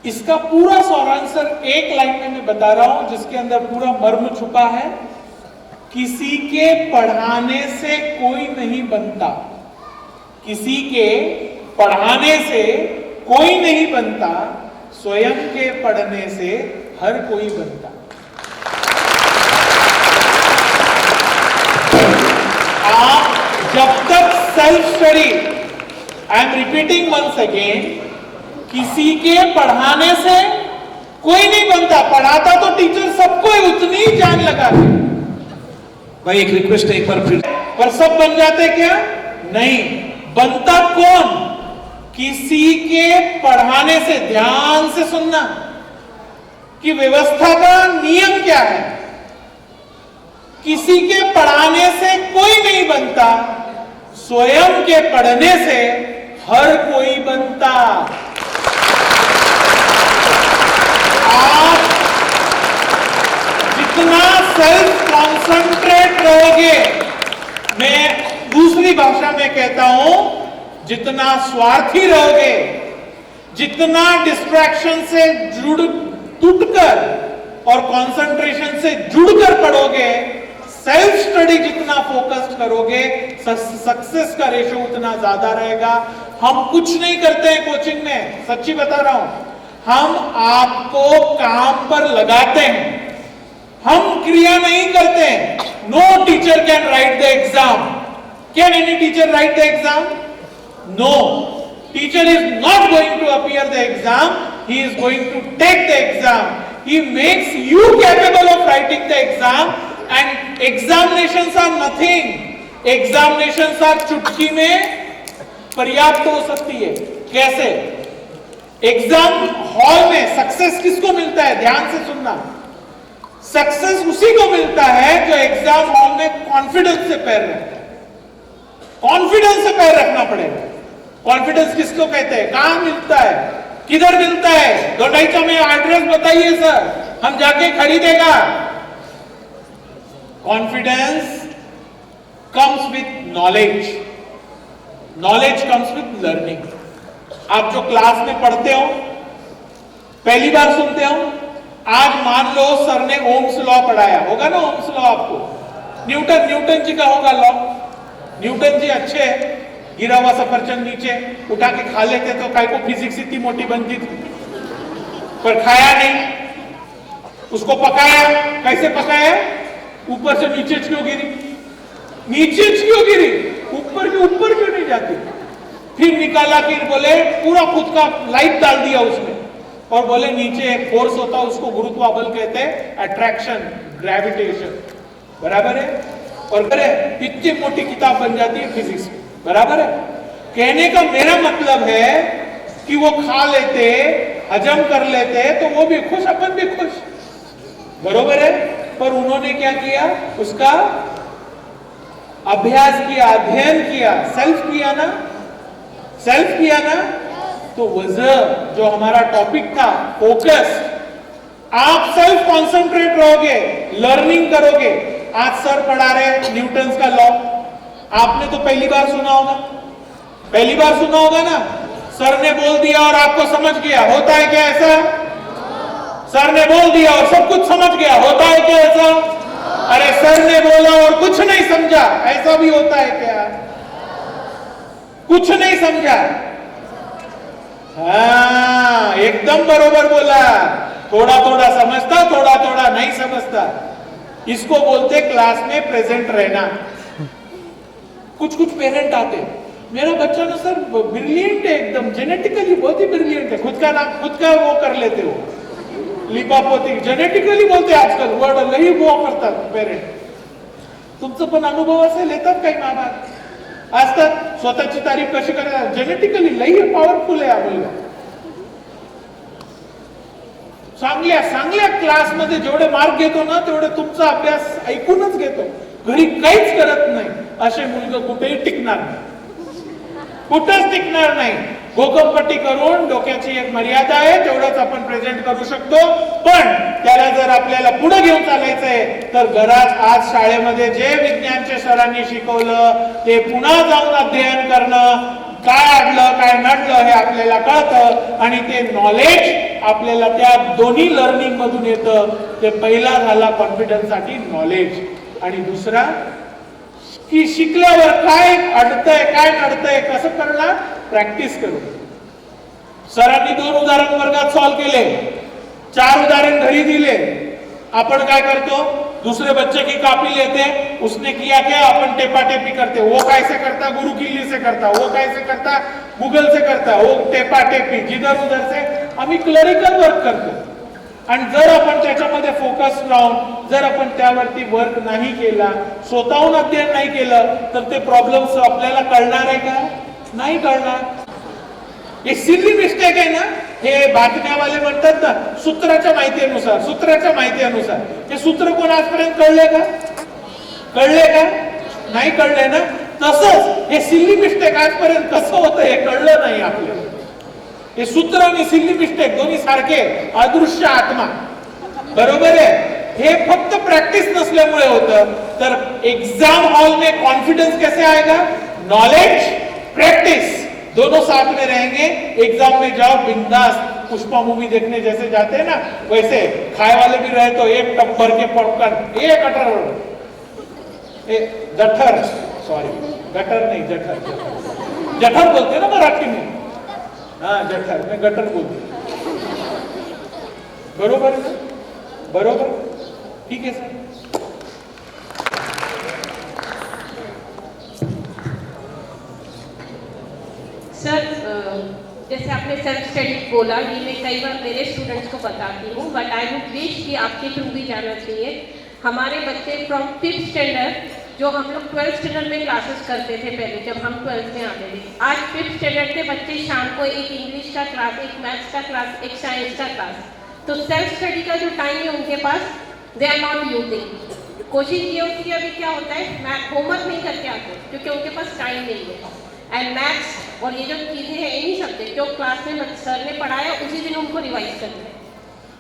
B: इसका पूरा सॉरांसर एक लाइन में मैं बता रहा हूं, जिसके अंदर पूरा मर्म छुपा है। किसी के पढ़ाने से कोई नहीं बनता, किसी के पढ़ाने से कोई नहीं बनता, स्वयं के पढ़ने से हर कोई बनता। आप जब तक self study, I am repeating once again, किसी के पढ़ाने से कोई नहीं बनता। पढ़ाता तो टीचर सबको उतनी ही जान लगा दे।
C: भाई एक रिक्वेस्ट है, एक बार फिर,
B: पर सब बन जाते क्या? नहीं बनता। कौन? किसी के पढ़ाने से। ध्यान से सुनना कि व्यवस्था का नियम क्या है। किसी के पढ़ाने से कोई नहीं बनता, स्वयं के पढ़ने से हर कोई बनता। आप जितना सेल्फ कॉन्सेंट्रेट रहोगे, मैं दूसरी भाषा में कहता हूं, जितना स्वार्थी रहोगे, जितना डिस्ट्रैक्शन से टूटकर और कंसंट्रेशन से जुड़कर पढ़ोगे, सेल्फ स्टडी जितना फोकस्ड करोगे, सक्सेस का रेशो उतना ज्यादा रहेगा। हम कुछ नहीं करते हैं कोचिंग में, सच्ची बता रहा हूं, हम आपको काम पर लगाते हैं, हम क्रिया नहीं करते हैं। No teacher can write the exam. Can any teacher write the exam? No, teacher is not going to appear the exam, he is going to take the exam. He makes you capable of writing the exam, and examinations are nothing. Examinations are चुटकी में पर्याप्त हो सकती है। कैसे? Exam hall में success किसको मिलता है? ध्यान से सुनना। सक्सेस उसी को मिलता है जो एग्जाम हॉल में कॉन्फिडेंस से पैर रखता है। कॉन्फिडेंस से पैर रखना पड़ेगा। कॉन्फिडेंस किसको कहते हैं? कहां मिलता है? किधर मिलता है? दोटाईचा में एड्रेस बताइए सर, हम जाके खरीदेगा। Confidence comes with knowledge, knowledge comes with learning. आप जो क्लास में पढ़ते हो, पहली बार सुनते हो, आज मान लो सर ने ओम्स लॉ पढ़ाया होगा ना, ओम्स लॉ आपको न्यूटन जी का होगा लॉ। न्यूटन जी अच्छे हैं, गिरा हुआ सफरचंद नीचे उठा के खा लेते तो काय को फिजिक्स इतनी मोटी बनती थी, पर खाया नहीं, उसको पकाया, कैसे पकाया, ऊपर से नीचे क्यों गिरी, नीचे क्यों गिरी, ऊपर की ऊपर क्यों नहीं जाती, फिर निकाला, फिर बोले पूरा खुद का लाइफ डाल दिया उसमें और बोले नीचे एक फोर्स होता है उसको गुरुत्वाबल कहते हैं, अट्रैक्शन, ग्रेविटेशन, बराबर है, और करे इतनी मोटी किताब बन जाती है फिजिक्स, बराबर है। कहने का मेरा मतलब है कि वो खा लेते, हजम कर लेते तो वो भी खुश, अपन भी खुश, बरोबर है। पर उन्होंने क्या किया, उसका अभ्यास किया, अध्ययन किया, सेल्फ किया ना, सेल्फ किया ना, तो वजह जो हमारा टॉपिक था फोकस, आप सेल्फ कॉन्सेंट्रेट रहोगे, लर्निंग करोगे। आज सर पढ़ा रहे न्यूटन्स का लॉ, आपने तो पहली बार सुना होगा, पहली बार सुना होगा ना, सर ने बोल दिया और आपको समझ गया, होता है क्या ऐसा, सर ने बोल दिया और सब कुछ समझ गया, होता है क्या ऐसा, अरे सर ने बोला और कुछ नहीं समझा, ऐसा भी होता है क्या, कुछ नहीं समझा, हाँ एकदम बरोबर बोला, थोड़ा थोड़ा समझता, थोड़ा थोड़ा नहीं समझता, इसको बोलते क्लास में प्रेजेंट रहना। कुछ कुछ पेरेंट आते, मेरा बच्चा ना सर ब्रिलियंट है, एकदम जेनेटिकली बहुत ही ब्रिलियंट है, खुद का नाम खुद का वो कर लेते हो, लिपापोती, जेनेटिकली बोलते आजकाल वर्ड लई वो करतात पेरेंट। तुमचं पण अनुभव असेल, येतात काही माबाप असतात, स्वतःची तारीफ कशी करतात, जेनेटिकली लई पॉवरफुल आहे मुलगा, चांगल्या चांगल्या क्लासमध्ये जेवढे मार्क घेतो ना तेवढे तुमचा अभ्यास ऐकूनच घेतो, घरी काहीच करत नाही, असे मुलगा कुठेही टिकणार नाही, कुठंच टिकणार नाही। घोकंपट्टी करून डोक्याची एक मर्यादा आहे, तेवढंच आपण प्रेझेंट करू शकतो, पण त्याला जर आपल्याला पुढे घेऊन चालायचंय तर घरात आज शाळेमध्ये जे विज्ञानच्या सरांनी शिकवलं ते पुन्हा जाऊन अध्ययन करणं, काय अडलं काय नडलं हे आपल्याला कळतं आणि ते नॉलेज आपल्याला त्या दोन्ही लर्निंग मधून येतं। ते पहिला झाला कॉन्फिडन्स साठी नॉलेज, आणि दुसरा की शिकल्यावर काय अडतंय काय नडतंय कसं करणार, प्रॅक्टिस करू। सरांनी 2 उदाहरण वर्गात सॉल्व केले, 4 उदाहरण घरी दिले, आपण काय करतो, दूसरे बच्चे की कॉपी लेते, उसने किया क्या, अपन टेपा टेपी करते, वो कैसे करता, गुरु किल्ली से करता, वो कैसे करता, गूगल से करता, वो टेपा टेपी जिधर उधर से आम्ही क्लरिकल वर्क करतो। आणि जर आपण त्याच्यामध्ये फोकस राहून जर आपण त्यावरती वर्क नाही केला, स्वतःहून अध्ययन नाही केलं तर ते प्रॉब्लेम्स आपल्याला कळणार आहे का, नाही कळणार। हे सिली मिस्टेक आहे ना, हे बातम्यावाले म्हणतात ना सूत्राच्या माहितीनुसार, सूत्राच्या माहितीनुसार, हे सूत्र कोण आजपर्यंत कळले का, कळले का, नाही कळले ना। तसंच हे सिली मिस्टेक आजपर्यंत कसं होतं हे कळलं नाही आपल्याला। हे सूत्र आणि सिली मिस्टेक दोन्ही सारखे, अदृश्य आत्मा, बरोबर आहे। हे फक्त प्रैक्टिस नसल्यामुळे होतं, तर एग्जाम हॉल में कॉन्फिडेंस कैसे आएगा, नॉलेज प्रैक्टिस दोनों साथ में रहेंगे। एग्जाम में जाओ बिंदास, पुष्पा मूवी देखने जैसे जाते हैं ना वैसे, खाए वाले भी रहे तो एक टप भर के पॉपकॉर्न, एक अटर, जठर, सॉरी गटर नहीं जठर, जठर बोलते ना मराठी में, हाँ जठर, मैं गटर बोलती, बरोबर है, बरोबर, ठीक है सर।
D: सर जैसे आपने सेल्फ स्टडी बोला, ये मैं कई बार मेरे स्टूडेंट्स को बताती हूँ, बट आई वुड विश कि आपके थ्रू भी जाना चाहिए। हमारे बच्चे फ्रॉम 5th स्टैंडर्ड, जो हम लोग 12th स्टैंडर्ड में क्लासेस करते थे पहले जब हम 12th में आते थे, आज 5th स्टैंडर्ड के बच्चे शाम को एक इंग्लिश का क्लास, एक मैथ्स का क्लास, एक साइंस का क्लास, तो सेल्फ स्टडी का जो टाइम है उनके पास दे आर नॉट यूजिंग। कोशिश ये होती है, अभी क्या होता है, मैथ होमवर्क नहीं करके आते क्योंकि उनके पास टाइम नहीं है, एंड मैथ्स और ये जो चीज़ें हैं एनी सब्जेक्ट जो क्लास में सर ने पढ़ाया उसी दिन उनको रिवाइज करना है।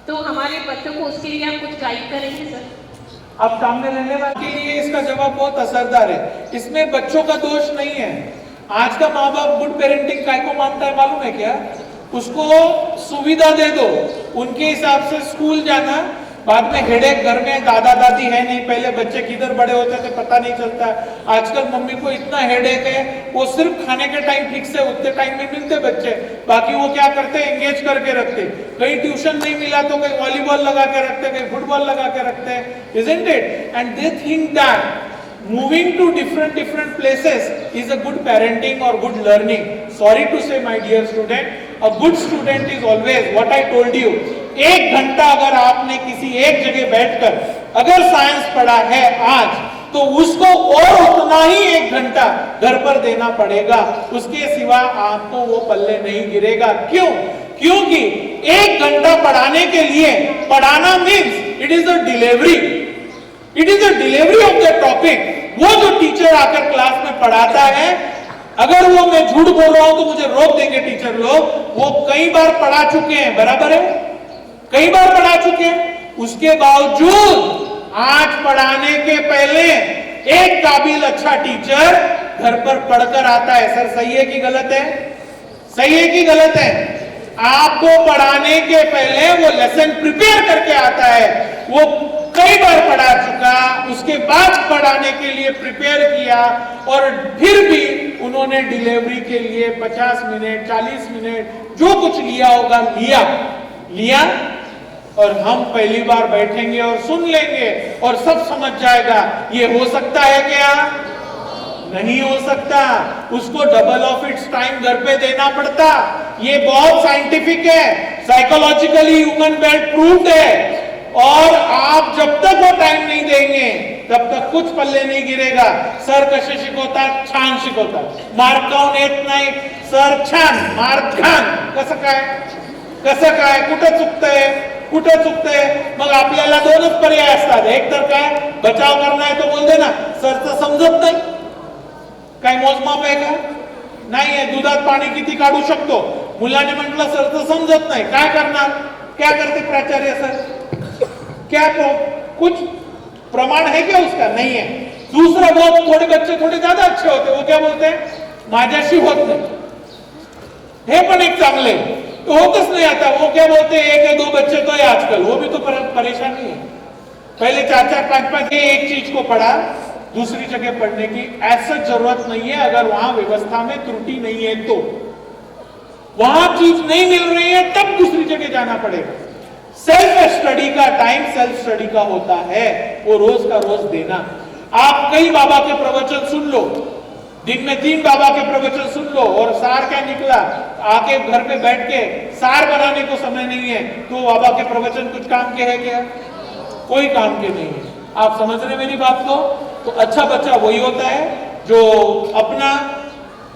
D: तो हमारे बच्चों को उसके लिए आप कुछ गाइड करेंगे सर?
B: अब सामने रहने वाले के लिए इसका जवाब बहुत असरदार है, इसमें बच्चों का दोष नहीं है। आज का माँ बाप गुड पेरेंटिंग काय को मानता है मालूम है क्या, उसको सुविधा दे दो, उनके हिसाब से स्कूल जाना, बाद में हेडेक, घर में दादा दादी है नहीं, पहले बच्चे किधर बड़े होते थे पता नहीं चलता। आजकल मम्मी को इतना हेडेक है, वो सिर्फ खाने के टाइम फिक्स है, उतने टाइम में मिलते बच्चे, बाकी वो क्या करते हैं, एंगेज करके रखते। कहीं ट्यूशन नहीं मिला तो कहीं वॉलीबॉल लगा के रखते, कहीं फुटबॉल लगा के रखते हैं, isn't it? And they think that moving to different places is a good parenting or good learning. Sorry to say, my dear student, a good student is always what I told you. 1 घंटा अगर आपने किसी एक जगह बैठकर अगर science पढ़ा है आज, तो उसको और उतना ही 1 घंटा घर पर देना पड़ेगा, उसके सिवा आपको वो पल्ले नहीं गिरेगा। क्यों? क्योंकि 1 घंटा पढ़ाने के लिए, पढ़ाना means it is a delivery, it is a delivery of the topic. वो जो टीचर आकर क्लास में पढ़ाता है, अगर वो मैं झूठ बोल रहा हूं तो मुझे रोक देंगे टीचर लोग, वो कई बार पढ़ा चुके हैं, बराबर है, कई बार पढ़ा चुके हैं, उसके बावजूद आज पढ़ाने के पहले एक काबिल अच्छा टीचर घर पर पढ़कर आता है। सर सही है कि गलत है? सही है कि गलत है? आपको पढ़ाने के पहले वो लेसन प्रिपेयर करके आता है, वो कई बार पढ़ा चुका, उसके बाद पढ़ाने के लिए प्रिपेयर किया, और फिर भी उन्होंने डिलीवरी के लिए 50 मिनट 40 मिनट जो कुछ लिया होगा लिया, और हम पहली बार बैठेंगे और सुन लेंगे और सब समझ जाएगा। ये हो सकता है क्या? नहीं हो सकता। उसको डबल ऑफ इट्स टाइम घर पे देना पड़ता। ये बहुत साइंटिफिक है, साइकोलॉजिकली ह्यूमन बेड प्रूव्ड है, और आप जब तक वो टाइम नहीं देंगे तब तक कुछ पल्ले नहीं गिरेगा। सर कसे शिकवतात? छान शिकवतात. मार्क काऊन येत नाही? सर छान, मार्क घाण. कसं काय कुठं चुकतंय, कुठं चुकतंय? मग आपल्याला 2च पर्याय असतात, एक तर काय, बचाव करना है तो बोल दे ना, सरचं समजत नाही, काय मोजमाप आहे का? नाहीये. दुधात पाणी किती काढू शकतो? मुलाने म्हटलं सरचं समजत नाही, काय करणार? क्या करते प्राचार्य सर? क्या कुछ प्रमाण है क्या उसका? नहीं है. दूसरा, वो थोड़े बच्चे थोड़े ज्यादा अच्छे होते, वो क्या बोलते हैं, माझ्याशी होत नाही. हे पण एक चांगले, तो होतच नहीं आता, वो क्या बोलते हैं, 1 या 2 बच्चे तो है आजकल, वो भी तो परेशानी है। पहले 4-4, 5-5 एक चीज को पढ़ा, दूसरी जगह पढ़ने की ऐसा जरूरत नहीं है। अगर वहां व्यवस्था में त्रुटि नहीं है तो, वहां चीज नहीं मिल रही है तब दूसरी जगह जाना पड़ेगा। सेल्फ स्टडी का टाइम सेल्फ स्टडी का होता है, वो रोज का रोज देना। आप कई बाबा के प्रवचन सुन लो, दिन में 3 बाबा के प्रवचन सुन लो, और सार क्या निकला, आके घर पे बैठ के सार बनाने को समय नहीं है, तो बाबा के प्रवचन कुछ काम के है क्या? कोई काम के नहीं है। आप समझ रहे मेरी बात को? तो अच्छा बच्चा वही होता है जो अपना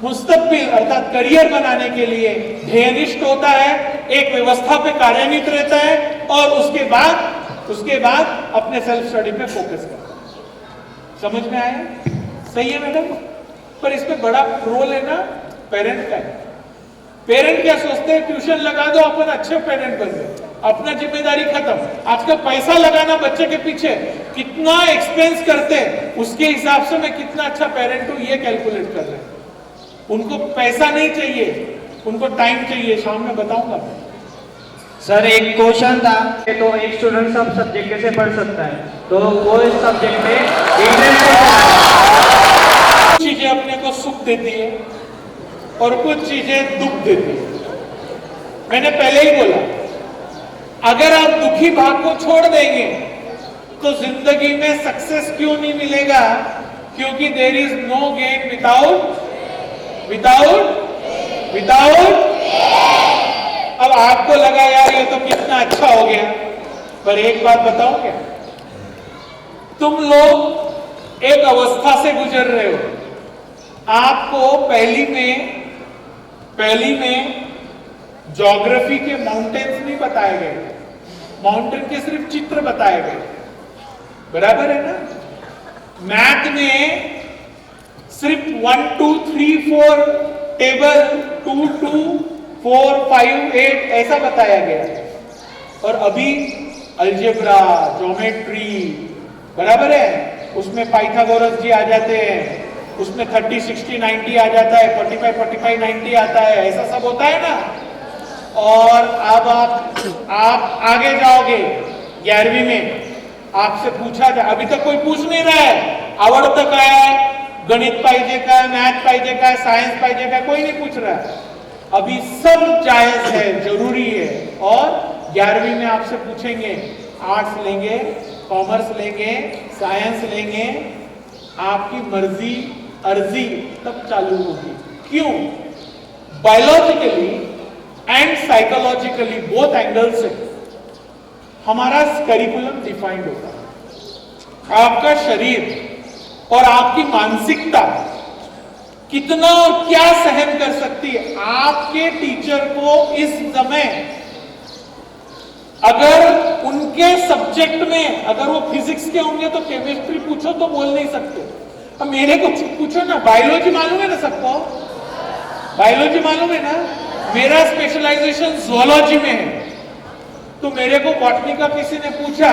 B: मुस्तकबिल अर्थात करियर बनाने के लिए ध्येयनिष्ठ होता है, एक व्यवस्था पे कार्यान्वित रहता है, और उसके बाद अपने सेल्फ स्टडी पे फोकस करता है। समझ में आया? सही है मैडम? पर इसमें बड़ा रोल है ना पेरेंट का। पेरेंट क्या सोचते हैं, ट्यूशन लगा दो, अपन अच्छे पेरेंट बन गए, अपना जिम्मेदारी खत्म। आजकल पैसा लगाना बच्चे के पीछे कितना एक्सपेंस करते हैं, उसके हिसाब से मैं कितना अच्छा पेरेंट हूं ये कैलकुलेट कर रहे हैं। उनको पैसा नहीं चाहिए, उनको टाइम चाहिए। शाम में बताऊंगा।
E: सर एक क्वेश्चन था कि तो एक स्टूडेंट सब सब्जेक्ट कैसे पढ़ सकता है, तो वो इस सब्जेक्ट में
B: कुछ चीजें अपने को सुख देती है और कुछ चीजें दुख देती है। मैंने पहले ही बोला, अगर आप दुखी भाग को छोड़ देंगे तो जिंदगी में सक्सेस क्यों नहीं मिलेगा? क्योंकि there is no gain without. अब आपको लगा यार ये तो कितना अच्छा हो गया, पर एक बात बताओ क्या, तुम लोग एक अवस्था से गुजर रहे हो। आपको पहली में ज्योग्राफी के माउंटेन्स नहीं बताए गए, माउंटेन के सिर्फ चित्र बताए गए, बराबर है ना? मैथ में सिर्फ 1 2 3 4 टेबल 2 2 4 5 8 ऐसा बताया गया, और अभी अलजेब्रा, ज्योमेट्री, बराबर है, उसमें पाइथागोरस जी आ जाते हैं, उसमें 30 60 90 आ जाता है, 45 45 90 आता है, ऐसा सब होता है ना। और अब आप आगे जाओगे 11वीं में आपसे पूछा जाए, अभी तक कोई पूछ नहीं रहा है आवडतं काय, गणित पाहिजे काय, मॅथ पाहिजे काय, सायन्स पाहिजे काय, कोई नहीं पूछ रहा है। अभी सब जायज है, जरूरी है। और 11वीं में आपसे पूछेंगे आर्ट्स लेंगे, कॉमर्स लेंगे, साइंस लेंगे, आपकी मर्जी अर्जी तब चालू होगी। क्यों? Biologically and psychologically both angle से हमारा करिकुलम डिफाइंड होता है। आपका शरीर और आपकी मानसिकता कितना और क्या सहन कर सकती है। आपके टीचर को इस समय अगर उनके सब्जेक्ट में अगर वो फिजिक्स के होंगे तो केमिस्ट्री पूछो तो बोल नहीं सकते। अब मेरे को पूछो ना, बायोलॉजी मालूम है ना सबको, बायोलॉजी मालूम है ना, मेरा स्पेशलाइजेशन जूलॉजी में है। तो मेरे को बॉटनी का किसी ने पूछा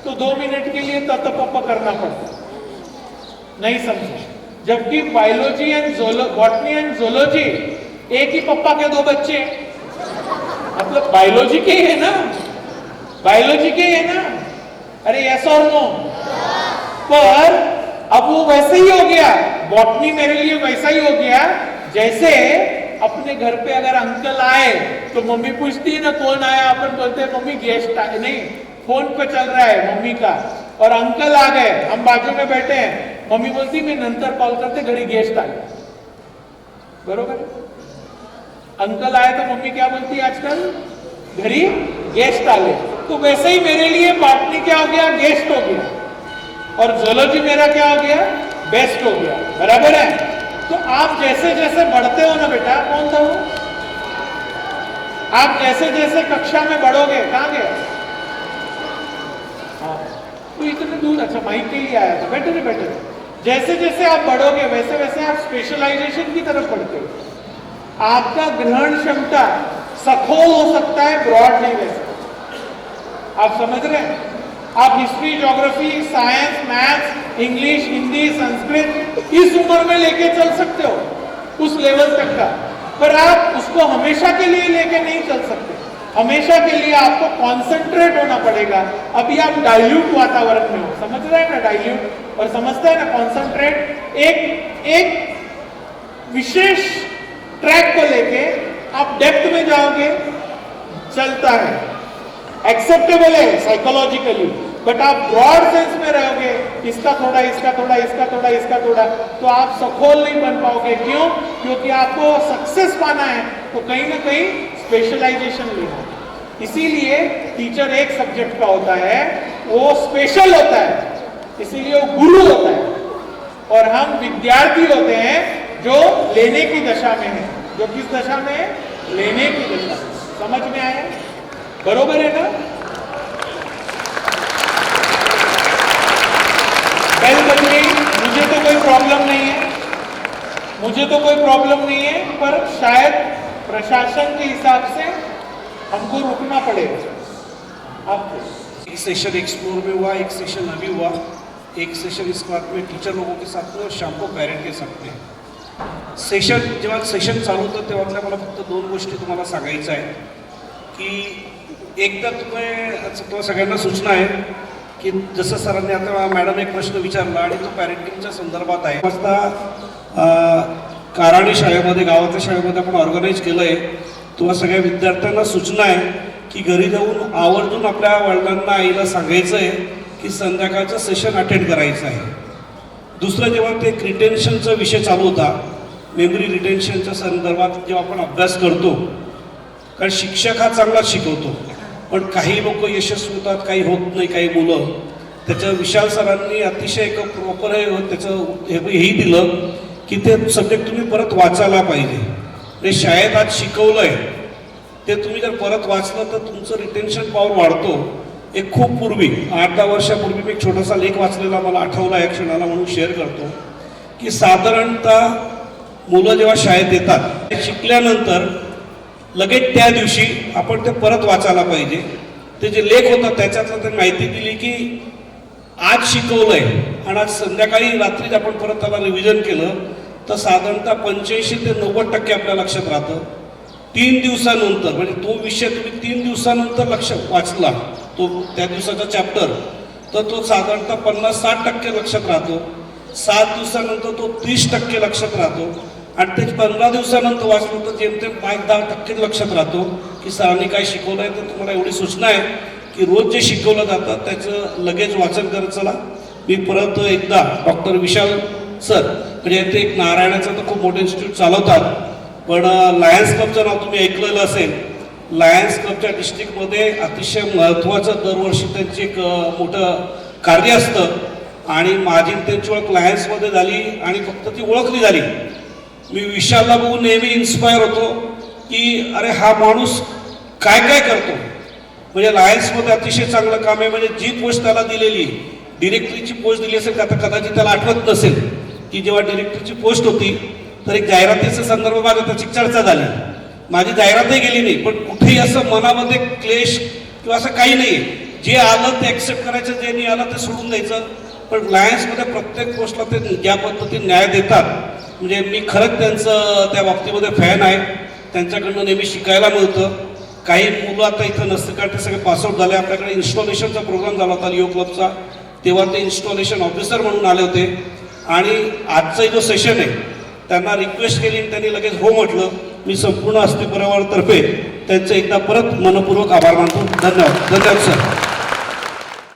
B: तो 2 मिनट के लिए तत्पप करना पड़ता, नहीं समझे। जबकि biology and botany and zoology एक ही पप्पा के 2 बच्चे, मतलब बायोलॉजी के ही है ना, बायोलॉजी के ही है ना। अरे यस और नो? पर अब वो वैसे ही हो गया, बॉटनी मेरे लिए वैसा ही हो गया जैसे अपने घर पे अगर अंकल आए तो मम्मी पूछती है ना कौन आया, अपन बोलते हैं मम्मी गेस्ट आए, नहीं फोन पे चल रहा है मम्मी का, और अंकल आ गए, हम बाजू में बैठे हैं, मम्मी बोलती मैं नंतर कॉल करते घड़ी गेस्ट आए, बरोबर। अंकल आए तो मम्मी क्या बोलती है आजकल, घड़ी गेस्ट आले। तो वैसे ही मेरे लिए बॉटनी क्या हो गया, गेस्ट हो गया, और जूलॉजी मेरा क्या हो गया, बेस्ट हो गया, बराबर है। तो आप जैसे जैसे बढ़ते हो ना बेटा, कौन था वो, आप जैसे जैसे कक्षा में बढ़ोगे, कहां गए, हाँ तो इतने दूर, अच्छा माइक के लिए आया था, बैठे थे बैठे थे। जैसे जैसे आप बढ़ोगे वैसे वैसे आप स्पेशलाइजेशन की तरफ बढ़ते हो। आपका ग्रहण क्षमता सखोल हो सकता है, ब्रॉड नहीं रह सकता। आप समझ रहे हैं? आप history, geography, science, maths, English, Hindi, Sanskrit इस उम्र में लेके चल सकते हो, उस लेवल तक का, पर आप उसको हमेशा के लिए लेके नहीं चल सकते। हमेशा के लिए आपको कॉन्सेंट्रेट होना पड़ेगा। अभी आप डाइल्यूट वातावरण में हो, समझ रहे हैं ना, डाइल्यूट, और समझते हैं ना कॉन्सेंट्रेट। एक विशेष ट्रैक को लेके आप डेप्थ में जाओगे, चलता है, एक्सेप्टेबल है साइकोलॉजिकली, बट आप ब्रॉड सेंस में रहोगे, इसका थोड़ा, इसका थोड़ा, इसका थोड़ा, इसका थोड़ा, तो आप सखोल नहीं बन पाओगे। क्यों? क्योंकि आपको सक्सेस पाना है तो कहीं ना कहीं स्पेशलाइजेशन लेना है। इसीलिए टीचर एक सब्जेक्ट का होता है, वो स्पेशल होता है, इसीलिए वो गुरु होता है, और हम विद्यार्थी होते हैं जो लेने की दशा में है। जो किस दशा में है? लेने की दशा। समझ में आया? बरोबर है ना? बेल बज गई, मुझे तो कोई प्रॉब्लम नहीं है, मुझे तो कोई प्रॉब्लम नहीं है, पर शायद प्रशासन के हिसाब से हमको रुकना पड़ेगा। आपको
C: एक सेशन एक्सप्लोर में हुआ, एक सेशन अभी हुआ, एक सेशन इस बात में टीचर लोगों के साथ में और शाम को पेरेंट के साथ में। सेशन जेव्हा सेशन चालू होतं तेव्हा मला फक्त 2 गोष्टी तुम्हाला सांगायचं आहे की एक तर तुम्हाला सगळ्यांना सूचना आहे की जसं सरांनी आता मॅडम एक प्रश्न विचारला आणि तो पॅरेंटिंगच्या संदर्भात आहे। वाजता काराणी शाळेमध्ये, गावाच्या शाळेमध्ये आपण ऑर्गनाईज केलं आहे। तुम्हा सगळ्या विद्यार्थ्यांना सूचना आहे की घरी जाऊन आवर्जून आपल्या वडिलांना, आईला सांगायचं आहे की संध्याकाळचं सेशन अटेंड करायचं आहे। दुसरं, जेव्हा ते रिटेन्शनचा विषय चालू होता, मेमरी रिटेन्शनच्या संदर्भात जेव्हा आपण अभ्यास करतो, कारण शिक्षक हा चांगला शिकवतो, पण काही लोक यशस्वी होतात, काही होत नाही, काही मुलं। त्याचं विशाल सरांनी अतिशय एक प्रॉपर त्याचं हेही दिलं की ते सब्जेक्ट तुम्ही परत वाचायला पाहिजे। ते शाळेत आज शिकवलं आहे ते तुम्ही जर परत वाचलं तर तुमचं रिटेन्शन पॉवर वाढतो। एक खूप पूर्वी 8-10 वर्षापूर्वी मी एक छोटासा लेख वाचलेला मला आठवला या क्षणाला, म्हणून शेअर करतो की साधारणतः मुलं जेव्हा शाळेत येतात, ते शिकल्यानंतर लगेच त्या दिवशी आपण ते परत वाचायला पाहिजे। ते जे लेख होता त्याच्यातलं ते माहिती दिली की आज शिकवलंय आणि आज संध्याकाळी रात्री आपण परत त्याला रिव्हिजन केलं तर साधारणतः 85 ते 90% आपल्या लक्षात राहतं। 3 दिवसानंतर, म्हणजे तो विषय तुम्ही 3 दिवसानंतर लक्ष वाचला, तो त्या दिवसाचा चॅप्टर, तर तो साधारणतः 50-60% लक्षात राहतो. 7 दिवसानंतर तो 30% लक्षात राहतो आणि ते 15 दिवसानंतर वाचलो तर जेमतेम 5-10% लक्षात राहतो की सरांनी काय शिकवलं आहे. तर तुम्हाला एवढी सूचना आहे की रोज जे शिकवलं जातं त्याचं लगेच वाचन करत चला. मी परत एकदा डॉक्टर विशाल सर, म्हणजे ते एक नारायणाचं तर खूप मोठं इन्स्टिट्यूट चालवतात, पण लायन्स क्लबचं नाव तुम्ही ऐकलेलं असेल. लायन्स क्लबच्या डिस्ट्रिक्टमध्ये अतिशय महत्त्वाचं दरवर्षी त्यांचे एक मोठं कार्य असतं आणि माझी त्यांची ओळख लायन्समध्ये झाली आणि फक्त ती ओळखली झाली. मी विशालला बघून नेहमी इन्स्पायर होतो की अरे हा माणूस काय काय करतो. म्हणजे लायन्समध्ये अतिशय चांगलं काम आहे. म्हणजे जी पोस्ट त्याला दिलेली, डिरेक्टरीची पोस्ट दिली असेल, आता कदाचित त्याला आठवत नसेल की जेव्हा डिरेक्टरीची पोस्ट होती तर एक जाहिरातीच्या संदर्भात त्याची चर्चा झाली. माझी जाहिरातही गेली नाही, पण कुठेही असं मनामध्ये क्लेश किंवा असं काही नाही. जे आलं ते ॲक्सेप्ट करायचं, जे नाही आलं ते सोडून द्यायचं. पण लायन्समध्ये प्रत्येक गोष्टला ते ज्या पद्धतीने न्याय देतात, म्हणजे मी खरंच त्यांचं त्या बाबतीमध्ये फॅन आहे. त्यांच्याकडनं नेहमी शिकायला मिळतं. काही मुलं आता इथं नसतं कारण ते सगळे पासआउट झाले. आपल्याकडे इन्स्टॉलेशनचा प्रोग्राम झाला होता लिओ क्लबचा, तेव्हा ते इन्स्टॉलेशन ऑफिसर म्हणून आले होते आणि आजचा जो सेशन आहे त्यांना रिक्वेस्ट केली आणि त्यांनी लगेच हो म्हटलं. मी संपूर्ण हस्ती परिवारातर्फे त्यांचं एकदा परत मनपूर्वक आभार मानतो. धन्यवाद. धन्यवाद सर.